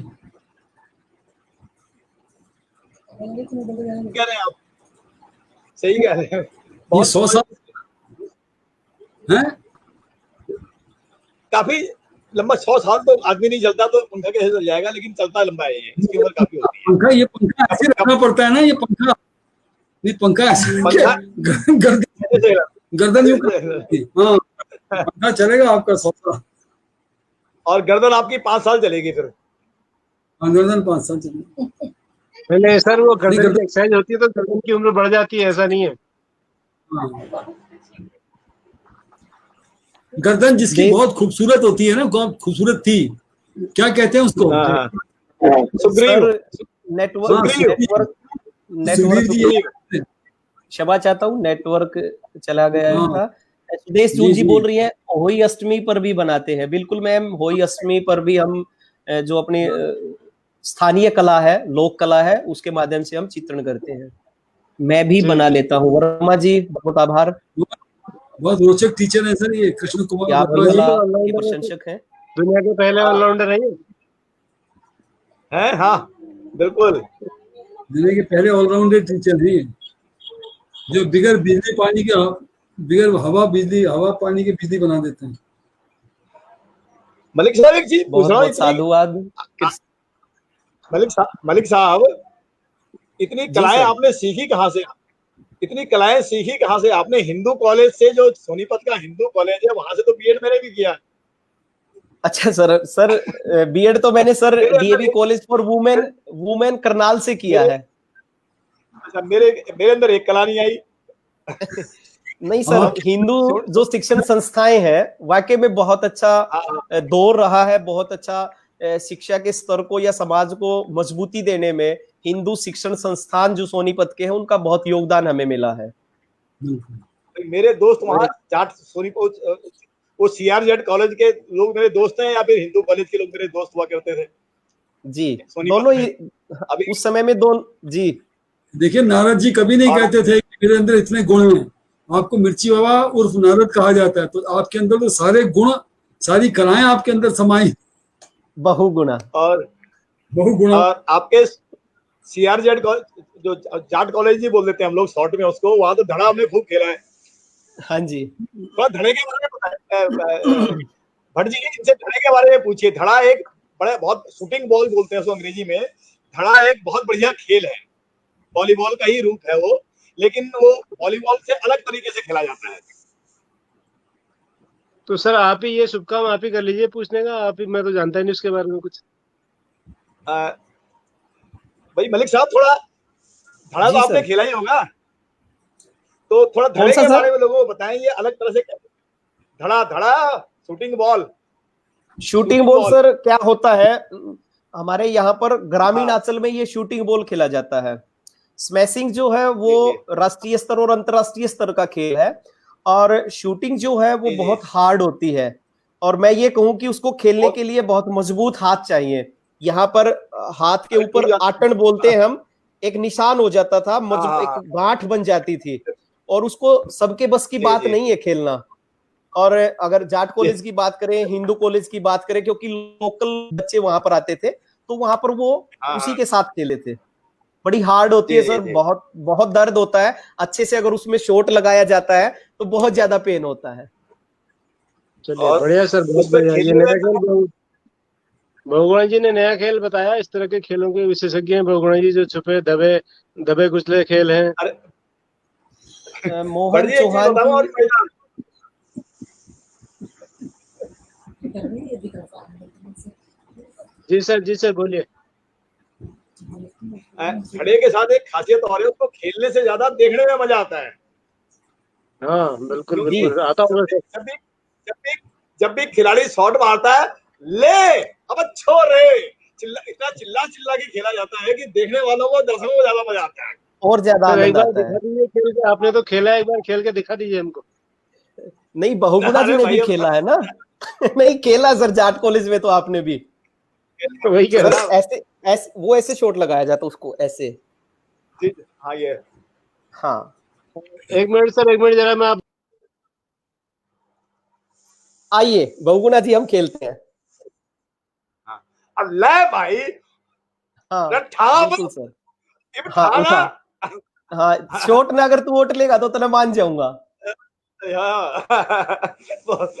कह रहे हैं आप, सही कह रहे हैं। ये 100 साल है, काफी लंबा। 100 साल तो आदमी नहीं चलता तो पंखा कैसे चल जाएगा, लेकिन चलता लंबा है ये, इसकी उम्र काफी होती है। ये पंखा ऐसे रखना पड़ता है ना, ये पंखा ऐसे गर्दन यूं, हाँ, पंखा चलेगा आपका 100 साल, और गर्दन आपकी 5 साल चलेगी फिर। गर्दन 5 साल चलेगी। नहीं सर, वो गर्दन की एक्सरसाइज होती है तो गर्दन की उम्र बढ़ जाती है, ऐसा नहीं है। गर्दन जिसकी बहुत खूबसूरत होती है ना, बहुत खूबसूरत थी, क्या कहते हैं उसको? नेटवर्क क्षमा चाहता हूँ, नेटवर्क चला गया था। सुदेश जून जी, जी जी। बोल रही हैं होई अष्टमी पर भी बनाते हैं। बिल्कुल मैम, होई अष्टमी पर भी हम जो अपनी स्थानीय कला है, लोक कला है, उसके माध्यम से हम चित्रण करते हैं। मैं भी जी, बना जी। लेता हूँ। वर्मा जी बहुत आभार, बहुत रोचक टीचर है सर ये कृष्ण कुमार कि आप भी वर्मा जी। कला के ऑलराउंडर है, प्रशंसक हैं। दुनिया के पहले हाँ। ऑलराउंडर है ये। है, हाँ बिल्कुल। दुनिया के पहले ऑलराउंडर टीचर हैं, जो बिगर बिजली पानी के, बिगर हवा पानी के बिजली बना देते हैं। मलिक साहब एक चीज पूछ बहुत रहा हूँ, बहुत साधुवाद। मलिक साहब, इतनी जी कलाएं सर। आपने सीखी कहाँ से? इतनी कलाएं सीखी कहाँ से आपने? हिंदू कॉलेज से, जो सोनीपत का हिंदू कॉलेज है, वहां से तो बीएड मैंने भी किया। अच्छा सर बीएड तो मैंने सर मेरे अंदर DAV college for women Karnal से किया मेरे है। अच्छा, मेरे अंदर एक कला नहीं आई। नहीं सर, हाँ। हिंदू जो शिक्षण संस्थाएं हैं वाकई में बहुत अच्छा हाँ, दौर रहा है, बहुत अच्छा शिक्षा के स्तर को या समाज को मजबूती देने में हिंदू शिक्षण संस्थान जो सोनीपत के हैं उनका बहुत योगदान हमें मिला है। मेरे दोस्त वहाँ जाट सोनीपत, वो सीआरजेड कॉलेज के लोग मेरे दोस्त हैं, या फिर हिंदू कॉलेज के लोग मेरे दोस्त हुआ करते थे जी, सोनीपत दोनों में। ही अभी उस समय में दोनों जी। देखिए नारद जी कभी नहीं और कहते थे कि मेरे अंदर इतने गुण हैं। आपको मिर्ची बाबा उर्फ नारद कहा जाता है, तो आपके अंदर तो सारे गुण, सारी कलाएं आपके अंदर समाई, बहुगुणा। बहुगुणा। और आपके सीआरजेड जो जाट कॉलेज ही बोल देते हैं हम लोग शॉर्ट में उसको, वहां तो धड़ा हमने खूब खेला है। हाँ जी। थोड़ा धड़े के बारे में बताएं भट्ट जी, इनसे धड़े के बारे में पूछिए। धड़ा एक बड़ा, बहुत शूटिंग बॉल बोलते हैं उसको अंग्रेजी में। धड़ा एक बहुत बढ़िया खेल है, वॉलीबॉल का ही रूप है वो, लेकिन वो वॉलीबॉल से अलग तरीके से खेला जाता है। तो सर आप ही ये शुभ काम आप ही कर लीजिए पूछने का, आप ही, मैं तो जानता ही नहीं उसके बारे में कुछ। भाई मलिक साहब, थोड़ा धड़ा तो जी आपने सर। खेला ही होगा, तो थोड़ा कौन धड़े सा के सर? बारे में लोगों को बताएं, ये अलग तरह से। धड़ा धड़ा shooting ball. Shooting ball sir क्या होता है, हमारे यहाँ पर ग्रामीण अंचल में ये शूटिंग बॉल खेला जाता है। स्मैशिंग जो है वो जी, जी। राष्ट्रीय स्तर और अंतरराष्ट्रीय स्तर का खेल है, और शूटिंग जो है वो जी, जी। बहुत हार्ड होती है, और मैं ये कहूं कि उसको खेलने के लिए बहुत मजबूत हाथ चाहिए। यहाँ पर हाथ के अरे टूट ऊपर जाता आटन बोलते हैं हम, एक निशान हो जाता था, एक हाँ, गांठ बन जाती थी, और उसको सबके बस की जी, बात जी, नहीं है खेलना। और अगर जाट जी। कॉलेज की बात करें, हिंदू कॉलेज की बात करें, क्योंकि लोकल बच्चे वहां पर आते थे, तो वहां पर वो हाँ, उसी हाँ। के साथ खेले थे। बड़ी हार्ड होती जी, है जी, सर, जी। बहुत बहुत दर्द होता है। अच्छे से अगर उसमें शॉट लगाया जाता है तो बहुत ज्यादा पेन होता है। चलिए और बढ़िया सर, बहुत उसमें बढ़िया। ये खेलने में नया खेल बहुगुणा जी ने नया खेल बताया। इस तरह के खेलों के विशेषज्ञ हैं बहुगुणा जी, जो छुपे दबे दबे कुचले खेल हैं। अरे मोहन बढ़िया, एक चीज चौहान बताऊं और जी। जी सर बोलिए। खड़े के साथ एक खासियत और है, उसको खेलने से ज्यादा देखने में मजा आता है। हाँ बिल्कुल क्योंकि जी बिल्कुल, आता जब होगा भी सर। जब भी जब भी जब भी खिलाड़ी शॉट मारता है, ले अब छोड़ रे, इतना चिल्ला चिल्ला के खेला जाता है कि देखने वालों को, दर्शकों को ज्यादा मजा आता है। और ज्यादा सर एक आनंद बार आता दिखा है। दीजिए खेल के, आपने तो खेला है, एक बार खेल के दिखा दीजिए हमको। नहीं, बहुगुणा जी अरे ने भी भाई, अब खेला है ना। नहीं खेला सर, जाट कॉलेज में तो आपने भी। वही कह सर, रहा बस ऐसे ऐसे वो ऐसे शॉट लगाया जाता उसको ऐसे। हाँ ये हाँ हूँ। एक मिनट सर, एक मिनट जरा मैं आप। आइए बहुगुणा जी हम खेलते हैं। हाँ। अब ले भाई, हाँ ठाम बिल्कुल सर। इब हाँ ठाना। उठा। हाँ शॉट में अगर तू वोट लेगा तो तेरा मान जाऊंगा। बहुत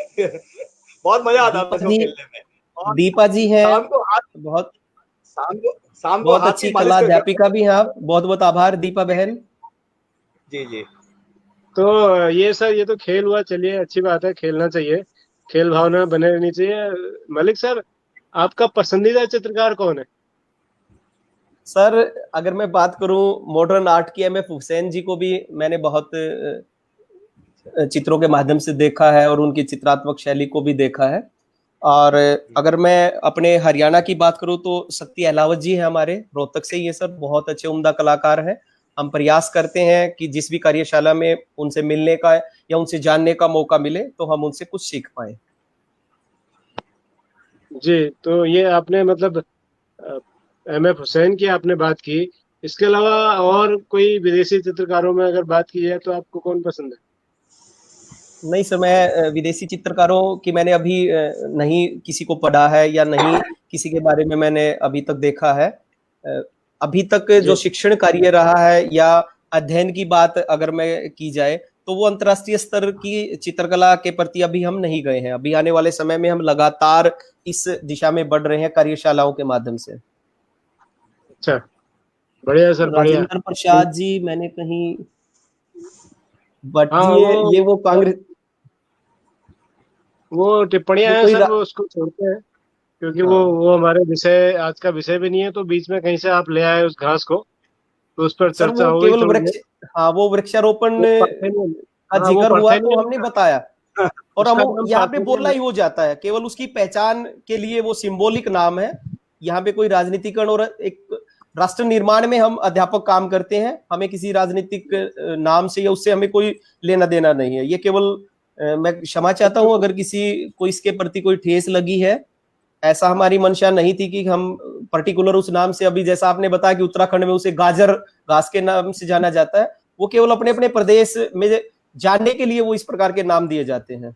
बहुत मजा आता था दीपक इसको जी, खेलने में। और दीपा जी हैं, शाम को हाथ बहुत शाम को बहुत हाथ की अच्छी मालिश कला करके। अध्यापिका भी हैं आप। बहुत बहुत आभार दीपा बहन। जी, जी। तो ये सर, ये तो खेल हुआ, चलिए अच्छी बात है, खेलना चाहिए, खेल भावना बने रहनी चाहिए। मलिक सर, आपका पसंदीदा चित्रकार कौन है? सर अगर मैं बात करूं मॉडर्न आर्ट की, एम एफ हुसैन जी को भी मैंने बहुत चित्रों के माध्यम से देखा है, और उनकी चित्रात्मक शैली को भी देखा है। और अगर मैं अपने हरियाणा की बात करूं तो सत्ती अहलावत जी हैं, हमारे रोहतक से ही है सर, बहुत अच्छे उम्दा कलाकार हैं। हम प्रयास करते हैं कि जिस भी कार्यशाला में उनसे मिलने का या उनसे जानने का मौका मिले तो हम उनसे कुछ सीख पाए। जी, तो ये आपने मतलब एम.एफ. हुसैन की आपने बात की, इसके अलावा और कोई विदेशी चित्रकारों में अगर बात की जाए तो आपको कौन पसंद है? नहीं सर, मैं विदेशी चित्रकारों की मैंने अभी नहीं किसी को पढ़ा है या नहीं किसी के बारे में मैंने अभी तक देखा है। अभी तक जो शिक्षण कार्य रहा है या अध्ययन की बात अगर मैं की जाए तो वो अंतर्राष्ट्रीय स्तर की चित्रकला के प्रति अभी हम नहीं गए हैं। अभी आने वाले समय में हम लगातार इस दिशा में बढ़ रहे हैं कार्यशालाओं के माध्यम से। अच्छा, बढ़िया सर, बढ़िया। राजेंद्र प्रसाद जी मैंने कहीं, बट हाँ, ये वो कांग्रेस, वो टिप्पणियां हैं कोई सर, वो उसको छोड़ते हैं क्योंकि वो हमारे विषय, आज का विषय भी नहीं है। तो बीच में कहीं से आप ले आए उस घास को, तो उस पर सर चर्चा वो हो गई केवल थोड़ी वृक्ष, देर। हाँ वो वृक्षारोपण वो पार्थेनियम, का हाँ वो जिक्र हुआ तो पार्थेनियम हमने का, बताया, और उसका हम नाम यहाँ पे पार्थेनियम बोलना है। ही हो जाता है, केवल उसकी पहचान के लिए वो सिंबॉलिक नाम है। यहाँ पे कोई राजनीतिकरण और एक राष्ट्र निर्माण में हम अध्यापक काम करते हैं, हमें किसी राजनीतिक नाम से या उससे हमें कोई लेना देना नहीं है। ये केवल मैं क्षमा चाहता हूँ अगर किसी को इसके प्रति कोई ठेस लगी है, ऐसा हमारी मंशा नहीं थी कि हम पर्टिकुलर उस नाम से, अभी जैसा आपने बताया कि उत्तराखंड में उसे गाजर घास के नाम से जाना जाता है, वो केवल अपने अपने प्रदेश में जानने के लिए वो इस प्रकार के नाम दिए जाते हैं।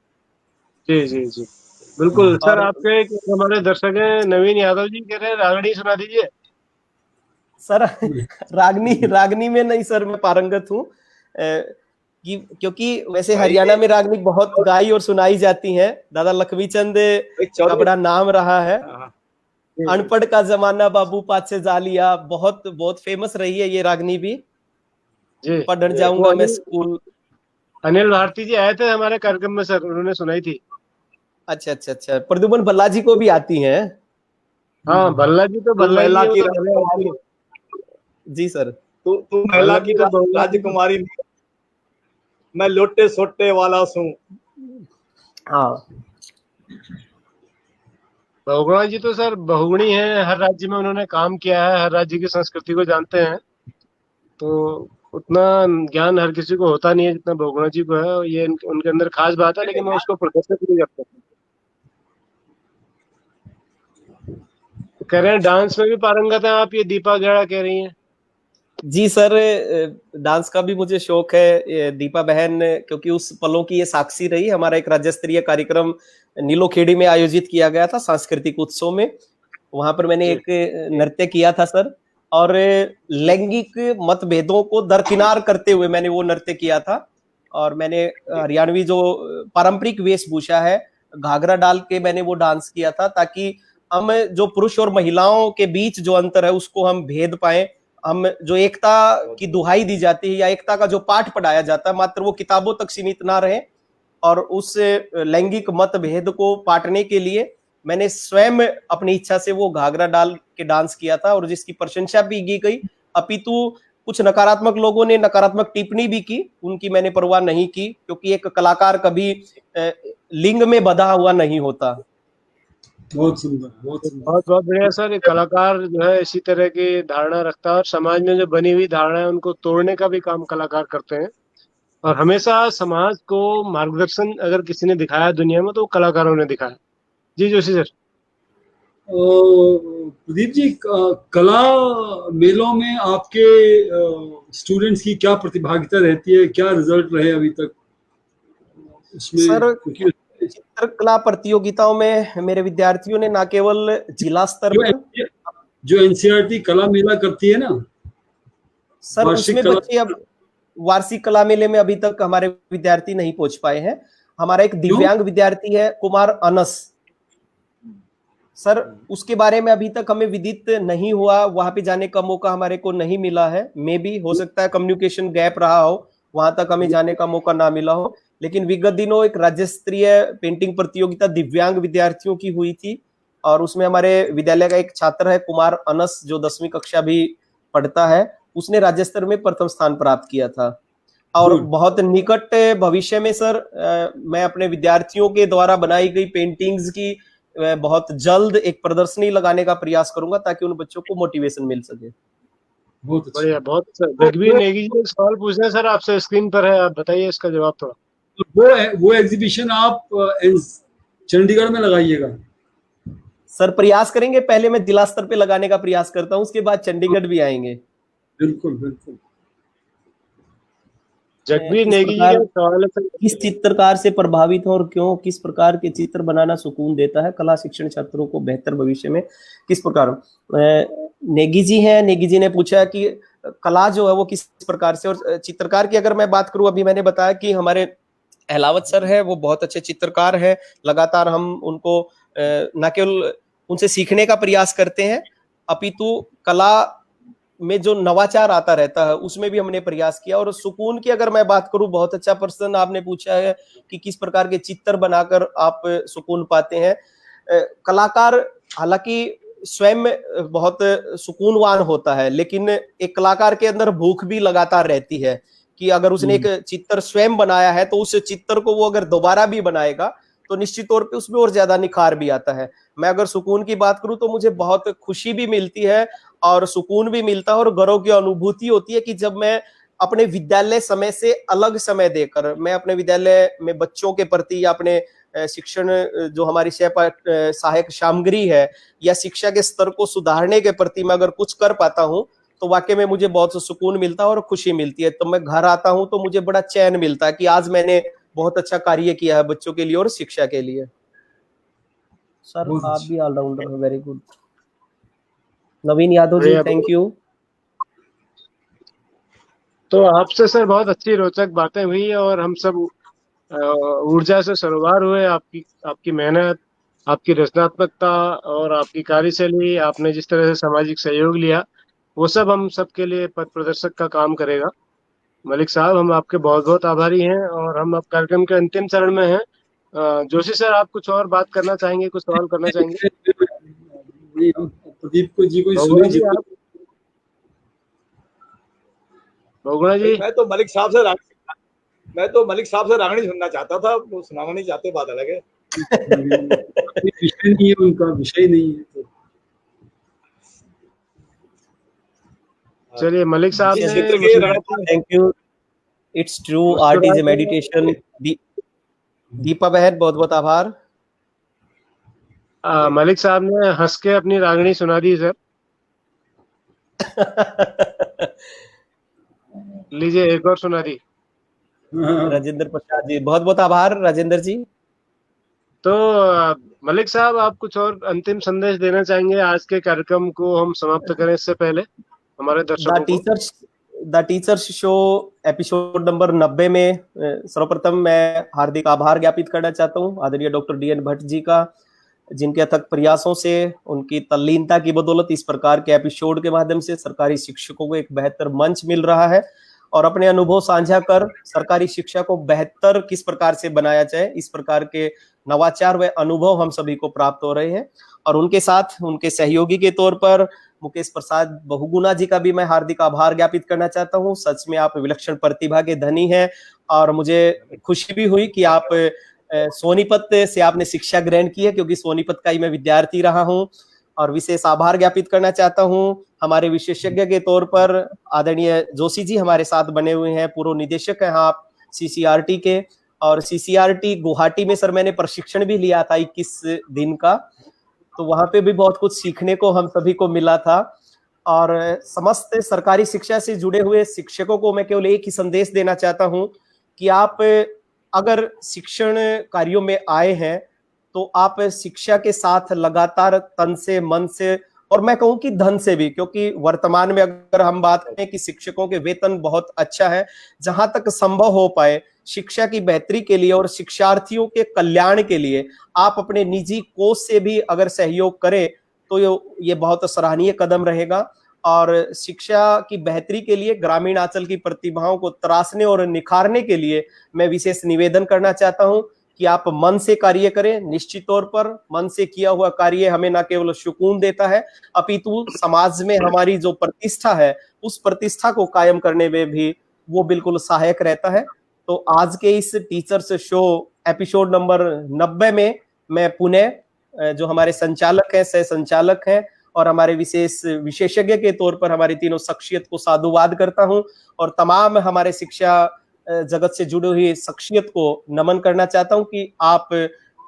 जी जी जी, बिल्कुल सर। और आपके हमारे दर्शक हैं नवीन यादव जी, कह रहे हैं रागड़ी सुना दीजिए। सर रागनी में नहीं सर, मैं पारंगत हूँ क्योंकि वैसे हरियाणा में रागनी बहुत गाई और सुनाई जाती हैं। दादा लक्ष्मी चंद का बड़ा नाम रहा है। अनपढ़ का जमाना बाबू पाछे जालिया, बहुत बहुत फेमस रही है ये रागनी भी। जी, पढ़ने जाऊंगा मैं स्कूल। अनिल भारती जी आए थे हमारे कार्यक्रम में सर, उन्होंने सुनाई थी। अच्छा अच्छा अच्छा, प्रद्युमन भल्ला जी को भी आती हैं? हाँ, भल्ला जी तो भल्ला ही है, वो तो भले आती है। जी सर। तू महिला की राजकुमारी, मैं लोटे सोटे वाला सू। हाँ, बहुगुणा जी तो सर बहुगुणी है, हर राज्य में उन्होंने काम किया है, हर राज्य की संस्कृति को जानते हैं। तो उतना ज्ञान हर किसी को होता नहीं है जितना बहुगुणा जी को है, ये उनके अंदर खास बात है, लेकिन मैं उसको प्रदर्शित नहीं करता। तो कह रहे हैं डांस में भी पारंगत है आप, ये दीपा गेड़ा कह रही हैं। जी सर, डांस का भी मुझे शौक है। दीपा बहन क्योंकि उस पलों की ये साक्षी रही। हमारा एक राज्य स्तरीय कार्यक्रम नीलोखेड़ी में आयोजित किया गया था, सांस्कृतिक उत्सव में। वहां पर मैंने एक नृत्य किया था सर, और लैंगिक मतभेदों को दरकिनार करते हुए मैंने वो नृत्य किया था। और मैंने हरियाणवी जो पारंपरिक वेशभूषा है, घाघरा डाल के मैंने वो डांस किया था, ताकि हम जो पुरुष और महिलाओं के बीच जो अंतर है उसको हम भेद पाए। हम जो एकता की दुहाई दी जाती है या एकता का जो पाठ पढ़ाया जाता है, मात्र वो किताबों तक सीमित ना रहे, और उस लैंगिक मतभेद को पाटने के लिए मैंने स्वयं अपनी इच्छा से वो घाघरा डाल के डांस किया था, और जिसकी प्रशंसा भी की गई। अपितु कुछ नकारात्मक लोगों ने नकारात्मक टिप्पणी भी की, उनकी मैंने परवाह नहीं की, क्योंकि एक कलाकार कभी लिंग में बंधा हुआ नहीं होता। बहुत सुंदर, बहुत सुंदर, बहुत बहुत बढ़िया सर। एक कलाकार जो है इसी तरह की धारणा रखता है, और समाज में जो बनी हुई धारणा है उनको तोड़ने का भी काम कलाकार करते हैं। और हमेशा समाज को मार्गदर्शन अगर किसी ने दिखाया दुनिया में तो वो कलाकारों ने दिखाया। जी जोशी सर। प्रदीप जी, कला मेलों में आपके स्टूडेंट्स की क्या प्रतिभागिता रहती है, क्या रिजल्ट रहे अभी तक उसमें? सर चित्रकला प्रतियोगिताओं में मेरे विद्यार्थियों ने न केवल जिला स्तर पर, जो एनसीईआरटी कला मेला करती है ना सर, उसमें बच्चे अब वार्षिक कला मेले में अभी तक हमारे विद्यार्थी नहीं पहुंच पाए हैं। हमारा एक दिव्यांग विद्यार्थी है कुमार अनस सर, उसके बारे में अभी तक हमें विदित नहीं हुआ, वहां पे जाने का मौका हमारे को नहीं मिला है। मे भी हो सकता है कम्युनिकेशन गैप रहा हो, वहां तक हमें जाने का मौका ना मिला हो। लेकिन विगत दिनों एक राज्य स्तरीय पेंटिंग प्रतियोगिता दिव्यांग विद्यार्थियों की हुई थी, और उसमें हमारे विद्यालय का एक छात्र है कुमार अनस, जो 10वीं कक्षा भी पढ़ता है, उसने राज्य स्तर में प्रथम स्थान प्राप्त किया था। और बहुत निकट भविष्य में सर, मैं अपने विद्यार्थियों के द्वारा बनाई गई पेंटिंग्स की बहुत जल्द एक प्रदर्शनी लगाने का प्रयास करूंगा, ताकि उन बच्चों को मोटिवेशन मिल सके। बहुत अच्छा। बढ़िया, बहुत अच्छा। जगबीर नेगी जी एक सवाल पूछना है सर आपसे, स्क्रीन पर है, आप बताइए इसका जवाब थोड़ा। तो वो एग्जीबिशन आप चंडीगढ़ में लगाइएगा। सर प्रयास करेंगे, पहले मैं जिला स्तर पे लगाने का प्रयास करता हूँ, उसके बाद चंडीगढ़ भी आएंगे। बिल्कुल बिल्कुल। जगबीर किस नेगी जी प्रकार, का सवाल है सर। किस चित्रकार से प्रभावित हो और क्यों, किस प्रकार के चित्र बनाना सुकून देता है, कला शिक्षण छात्रों को बेहतर भविष्य में किस प्रकार। नेगी जी हैं, नेगी जी ने पूछा कि कला जो है वो किस प्रकार से, और चित्रकार की अगर मैं बात करूं, अभी मैंने बताया कि हमारे अहलावत सर है, वो बहुत अच्छे चित्रकार है। लगातार हम उनको न केवल उनसे सीखने का प्रयास करते हैं, अपितु कला में जो नवाचार आता रहता है उसमें भी हमने प्रयास किया। और सुकून की अगर मैं बात करूं, बहुत अच्छा प्रश्न आपने पूछा है कि किस प्रकार के चित्र बनाकर आप सुकून पाते हैं। कलाकार हालांकि स्वयं बहुत सुकूनवान होता है, लेकिन एक कलाकार के अंदर भूख भी लगातार रहती है कि अगर उसने एक चित्र स्वयं बनाया है तो उस चित्र को वो अगर दोबारा भी बनाएगा तो निश्चित तौर पे उसमें और ज्यादा निखार भी आता है। मैं अगर सुकून की बात करूं तो मुझे बहुत खुशी भी मिलती है और सुकून भी मिलता है और गर्व की अनुभूति होती है कि जब मैं अपने विद्यालय समय से अलग समय देकर मैं अपने विद्यालय में बच्चों के प्रति या अपने शिक्षण जो हमारी सहायक सामग्री है या शिक्षा के स्तर को सुधारने के प्रति मैं अगर कुछ कर पाता हूं तो वाकई में मुझे बहुत सुकून मिलता है और खुशी मिलती है। तो मैं घर आता हूं तो मुझे बड़ा चैन मिलता है कि आज मैंने बहुत अच्छा कार्य किया है बच्चों के लिए और शिक्षा के लिए। सर आप भी ऑलराउंडर हो, very good. Naveen Yadav ji, thank you. तो आपसे सर बहुत अच्छी रोचक बातें हुई और हम सब ऊर्जा से सरोवर हुए। आपकी मेहनत, आपकी रचनात्मकता और आपकी कार्यशैली, आपने जिस तरह से सामाजिक सहयोग लिया, वो सब हम सबके लिए पथ प्रदर्शक का काम करेगा। मलिक साहब, हम आपके बहुत बहुत आभारी हैं और हम अब कार्यक्रम के अंतिम चरण में हैं। जोशी सर, आप कुछ और बात करना चाहेंगे, कुछ सवाल करना चाहेंगे? प्रदीप को जी को बहुगुणा सुने जी, जितना। आप, बहुगुणा जी। मैं तो मलिक साहब से रागनी सुनना चाहता था, वो सुनाना नहीं चाहते, बात अलग है। विषय नहीं है उनका, विषय नहीं है तो। चलिए, मलिक साहब इस ने चित्र के मुझे, thank you. It's true, art is a मुस्कुराते मेडिटेशन। दीपा बहन, बहुत बहुत आभार। मलिक साहब ने हंस के अपनी रागनी सुना दी सर। लीजिए, एक और सुना दी। राजेंद्र प्रसाद जी, बहुत बहुत आभार राजेंद्र जी। तो मलिक साहब, आप कुछ और अंतिम संदेश देना चाहेंगे? आज के कार्यक्रम को हम समाप्त करें इससे पहले हमारे दर्शकों को। The teachers show episode number 90 में सर्वप्रथम मैं हार्दिक आभार ज्ञापित करना चाहता हूँ आदरणीय डॉक्टर डी.एन. भट्ट जी का, जिनके अथक प्रयासों से, उनकी तल्लीनता की बदौलत इस प्रकार के एपिसोड के माध्यम से सरकारी शिक्षकों को एक बेहतर मंच मिल रहा है और अपने अनुभव साझा कर सरकारी शिक्षा को बेहतर किस प्रकार से बनाया जाए, इस प्रकार के नवाचार व अनुभव हम सभी को प्राप्त हो रहे हैं। और उनके साथ उनके सहयोगी के तौर पर मुकेश प्रसाद बहुगुणा जी का भी मैं हार्दिक आभार ज्ञापित करना चाहता हूं। सच में आप विलक्षण प्रतिभा के धनी हैं और मुझे खुशी भी हुई कि आप सोनीपत से आपने शिक्षा ग्रहण की है, क्योंकि सोनीपत का ही मैं विद्यार्थी रहा हूं। और विशेष आभार ज्ञापित करना चाहता हूं हमारे विशेषज्ञ के तौर पर आदरणीय जोशी जी हमारे साथ बने हुए हैं, पूर्व निदेशक हैं आप CCRT के। और CCRT गुवाहाटी में सर मैंने प्रशिक्षण भी लिया था 21 दिन का, तो वहां पे भी बहुत कुछ सीखने को हम सभी को मिला था। और समस्त सरकारी शिक्षा से जुड़े हुए शिक्षकों को मैं केवल एक ही संदेश देना चाहता हूं कि आप अगर शिक्षण कार्यों में आए हैं तो आप शिक्षा के साथ लगातार तन से, मन से और मैं कहूं कि धन से भी, क्योंकि वर्तमान में अगर हम बात करें कि शिक्षकों के वेतन बहुत अच्छा है, जहां तक संभव हो पाए शिक्षा की बेहतरी के लिए और शिक्षार्थियों के कल्याण के लिए आप अपने निजी कोष से भी अगर सहयोग करें तो ये बहुत सराहनीय कदम रहेगा। और शिक्षा की बेहतरी के लिए ग्रामीण अंचल की प्रतिभाओं को तराशने और निखारने के लिए मैं विशेष निवेदन करना चाहता हूं कि आप मन से कार्य करें। निश्चित तौर पर मन से किया हुआ कार्य हमें न केवल सुकून देता है, अपितु समाज में हमारी जो प्रतिष्ठा है उस प्रतिष्ठा को कायम करने में भी वो बिल्कुल सहायक रहता है। तो आज के इस टीचर्स शो एपिसोड नंबर 90 में मैं पुनः जो हमारे संचालक हैं, सह संचालक हैं और हमारे विशेष विशेषज्ञ के तौर पर हमारी तीनों शख्सियत को साधुवाद करता हूं और तमाम हमारे शिक्षा जगत से जुड़ी हुई शख्सियत को नमन करना चाहता हूं कि आप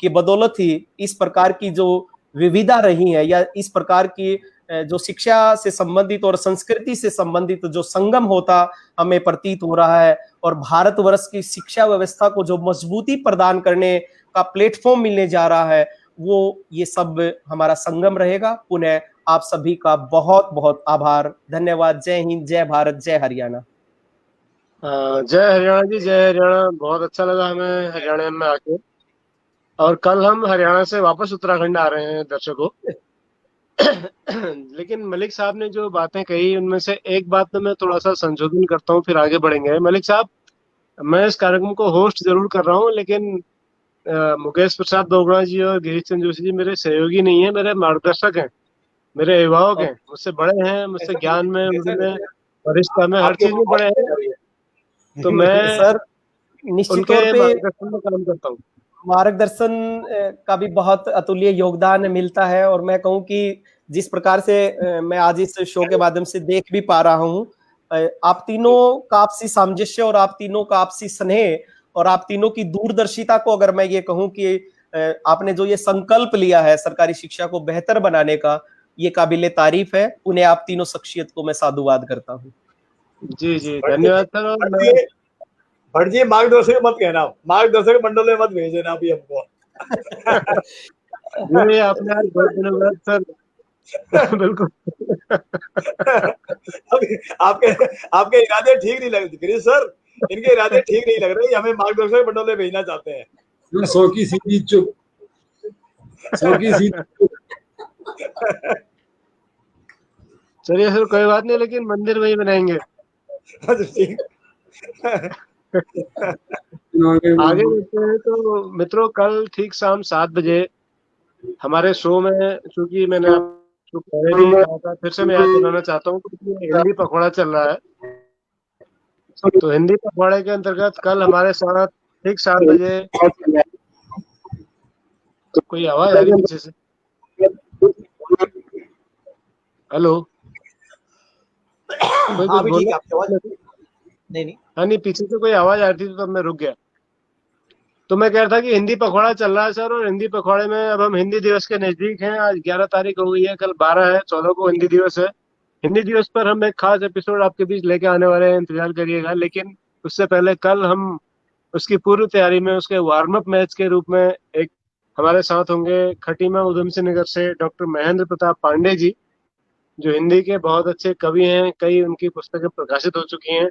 की बदौलत ही इस प्रकार की जो विविधता रही है या इस प्रकार की जो शिक्षा से संबंधित और संस्कृति से संबंधित जो संगम होता हमें प्रतीत हो रहा है और भारतवर्ष की शिक्षा व्यवस्था को जो मजबूती प्रदान करने का प्लेटफॉर्म मिलने जा रहा है, वो ये सब हमारा संगम रहेगा। पुनः आप सभी का बहुत बहुत आभार, धन्यवाद। जय हिंद, जय भारत, जय हरियाणा। जय हरियाणा जी, जय हरियाणा। बहुत अच्छा लगा हमें हरियाणा में आके। और कल हम हरियाणा से वापस उत्तराखंड आ रहे हैं दर्शकों। लेकिन मलिक साहब ने जो बातें कही उनमें से एक बात में मैं थोड़ा सा संशोधन करता हूँ, फिर आगे बढ़ेंगे। मलिक साहब, मैं इस कार्यक्रम को होस्ट जरूर कर रहा हूँ, लेकिन मुकेश प्रसाद दोगड़ा जी और गिरीश चंद्र जोशी जी मेरे सहयोगी नहीं है, मेरे मार्गदर्शक हैं, मेरे अभिभावक हैं, मुझसे बड़े हैं, मुझसे ज्ञान में, उनमें वरिष्ठता में, हर चीज में बड़े हैं। तो मैं सर निश्चित उनके तौर पे मार्गदर्शन में काम करता हूँ। मार्गदर्शन का भी बहुत अतुल्य योगदान मिलता है और मैं कहूँ कि जिस प्रकार से मैं आज इस शो के माध्यम से देख भी पा रहा हूँ, आप तीनों का आपसी सामंजस्य और आप तीनों का आपसी स्नेह और आप तीनों की दूरदर्शिता को अगर मैं ये कहूँ कि आपने जो ये संकल्प लिया है सरकारी शिक्षा को बेहतर बनाने का, ये काबिले तारीफ है। उन्हें आप तीनों शख्सियत को मैं साधुवाद करता हूँ। जी जी, धन्यवाद सर। और भट्ट जी मार्गदर्शक मत कहना, मार्गदर्शक मंडल में मत भेज देना अभी हमको। ये आपने आज बहुत दिनों बाद सर बिल्कुल आपके इरादे ठीक नहीं लग रहे गिरीश सर, इनके इरादे ठीक नहीं लग रहे, हमें मार्गदर्शक मंडल में भेजना चाहते हैं। 100 की सीधी चुप, 100 की सीधी चुप। चलिए सर, कोई बात नहीं, लेकिन मंदिर वही बनाएंगे। आगे बढ़ते हैं। तो मित्रों, कल ठीक शाम 7 बजे हमारे शो में, चूंकि मैंने आपको पहले भी कहा था, फिर से मैं याद दिलाना चाहता हूँ कि हिंदी पखवाड़ा चल रहा है। तो हिंदी पखवाड़े के अंतर्गत कल हमारे साथ ठीक 7 बजे, तो कोई आवाज आ रही पीछे से? हेलो, कोई हाँ, बोल ठीक है, आपकी आवाज नहीं। हाँ, नहीं, पीछे से कोई आवाज आ रही थी तो तब मैं रुक गया। तो मैं कह रहा था कि हिंदी पखवाड़ा चल रहा है सर, और हिंदी पखवाड़े में अब हम हिंदी दिवस के नजदीक हैं। आज 11 तारीख हो गई है, कल 12 है, 14 को हिंदी दिवस है। हिंदी दिवस पर हम एक खास एपिसोड आपके बीच लेके आने वाले हैं, इंतजार करिएगा। लेकिन उससे पहले कल हम उसकी पूर्व तैयारी में, उसके वार्म अप मैच के रूप में, एक हमारे साथ होंगे खटीमा उधम सिंह नगर से डॉक्टर महेंद्र प्रताप पांडे जी, जो हिंदी के बहुत अच्छे कवि हैं। कई उनकी पुस्तकें प्रकाशित हो चुकी हैं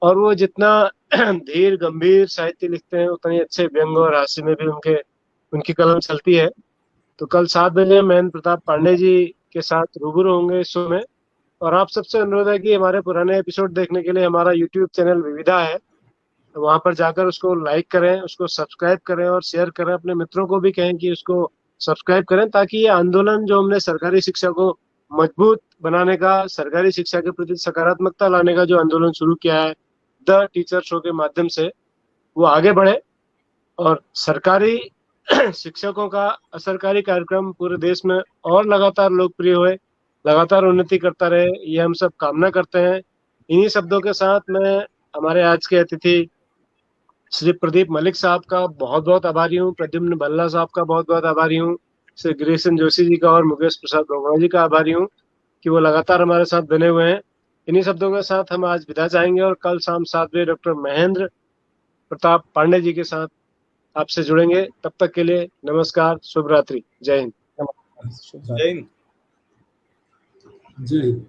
और वो जितना धीर गंभीर साहित्य लिखते हैं, उतने अच्छे व्यंग और हास्य में भी उनकी कलम चलती है। तो कल 7 बजे महेंद्र प्रताप पांडे जी के साथ रूबरू होंगे इस शो में। और आप सबसे अनुरोध है कि हमारे पुराने एपिसोड देखने के लिए हमारा यूट्यूब चैनल विविधा है, वहां पर जाकर उसको लाइक करें, उसको सब्सक्राइब करें और शेयर करें। अपने मित्रों को भी कहें कि उसको सब्सक्राइब करें, ताकि ये आंदोलन जो हमने सरकारी शिक्षा को मजबूत बनाने का, सरकारी शिक्षा के प्रति सकारात्मकता लाने का जो आंदोलन शुरू किया है द टीचर शो के माध्यम से, वो आगे बढ़े और सरकारी शिक्षकों का असरकारी कार्यक्रम पूरे देश में और लगातार लोकप्रिय हुए, लगातार उन्नति करता रहे, ये हम सब कामना करते हैं। इन्हीं शब्दों के साथ मैं हमारे आज के अतिथि श्री प्रदीप मलिक साहब का बहुत बहुत आभारी हूँ, प्रद्युम्न भल्ला साहब का बहुत बहुत आभारी हूँ, श्री गिरीश चंद्र जोशी जी का और मुकेश प्रसाद दोगड़ा जी का आभारी हूँ कि वो लगातार हमारे साथ बने हुए हैं। इन्हीं शब्दों के साथ हम आज विदा चाहेंगे और कल शाम 7 बजे डॉक्टर महेंद्र प्रताप पांडे जी के साथ आपसे जुड़ेंगे। तब तक के लिए नमस्कार, शुभ रात्रि, जय हिंद। जय हिंद। जय हिंद।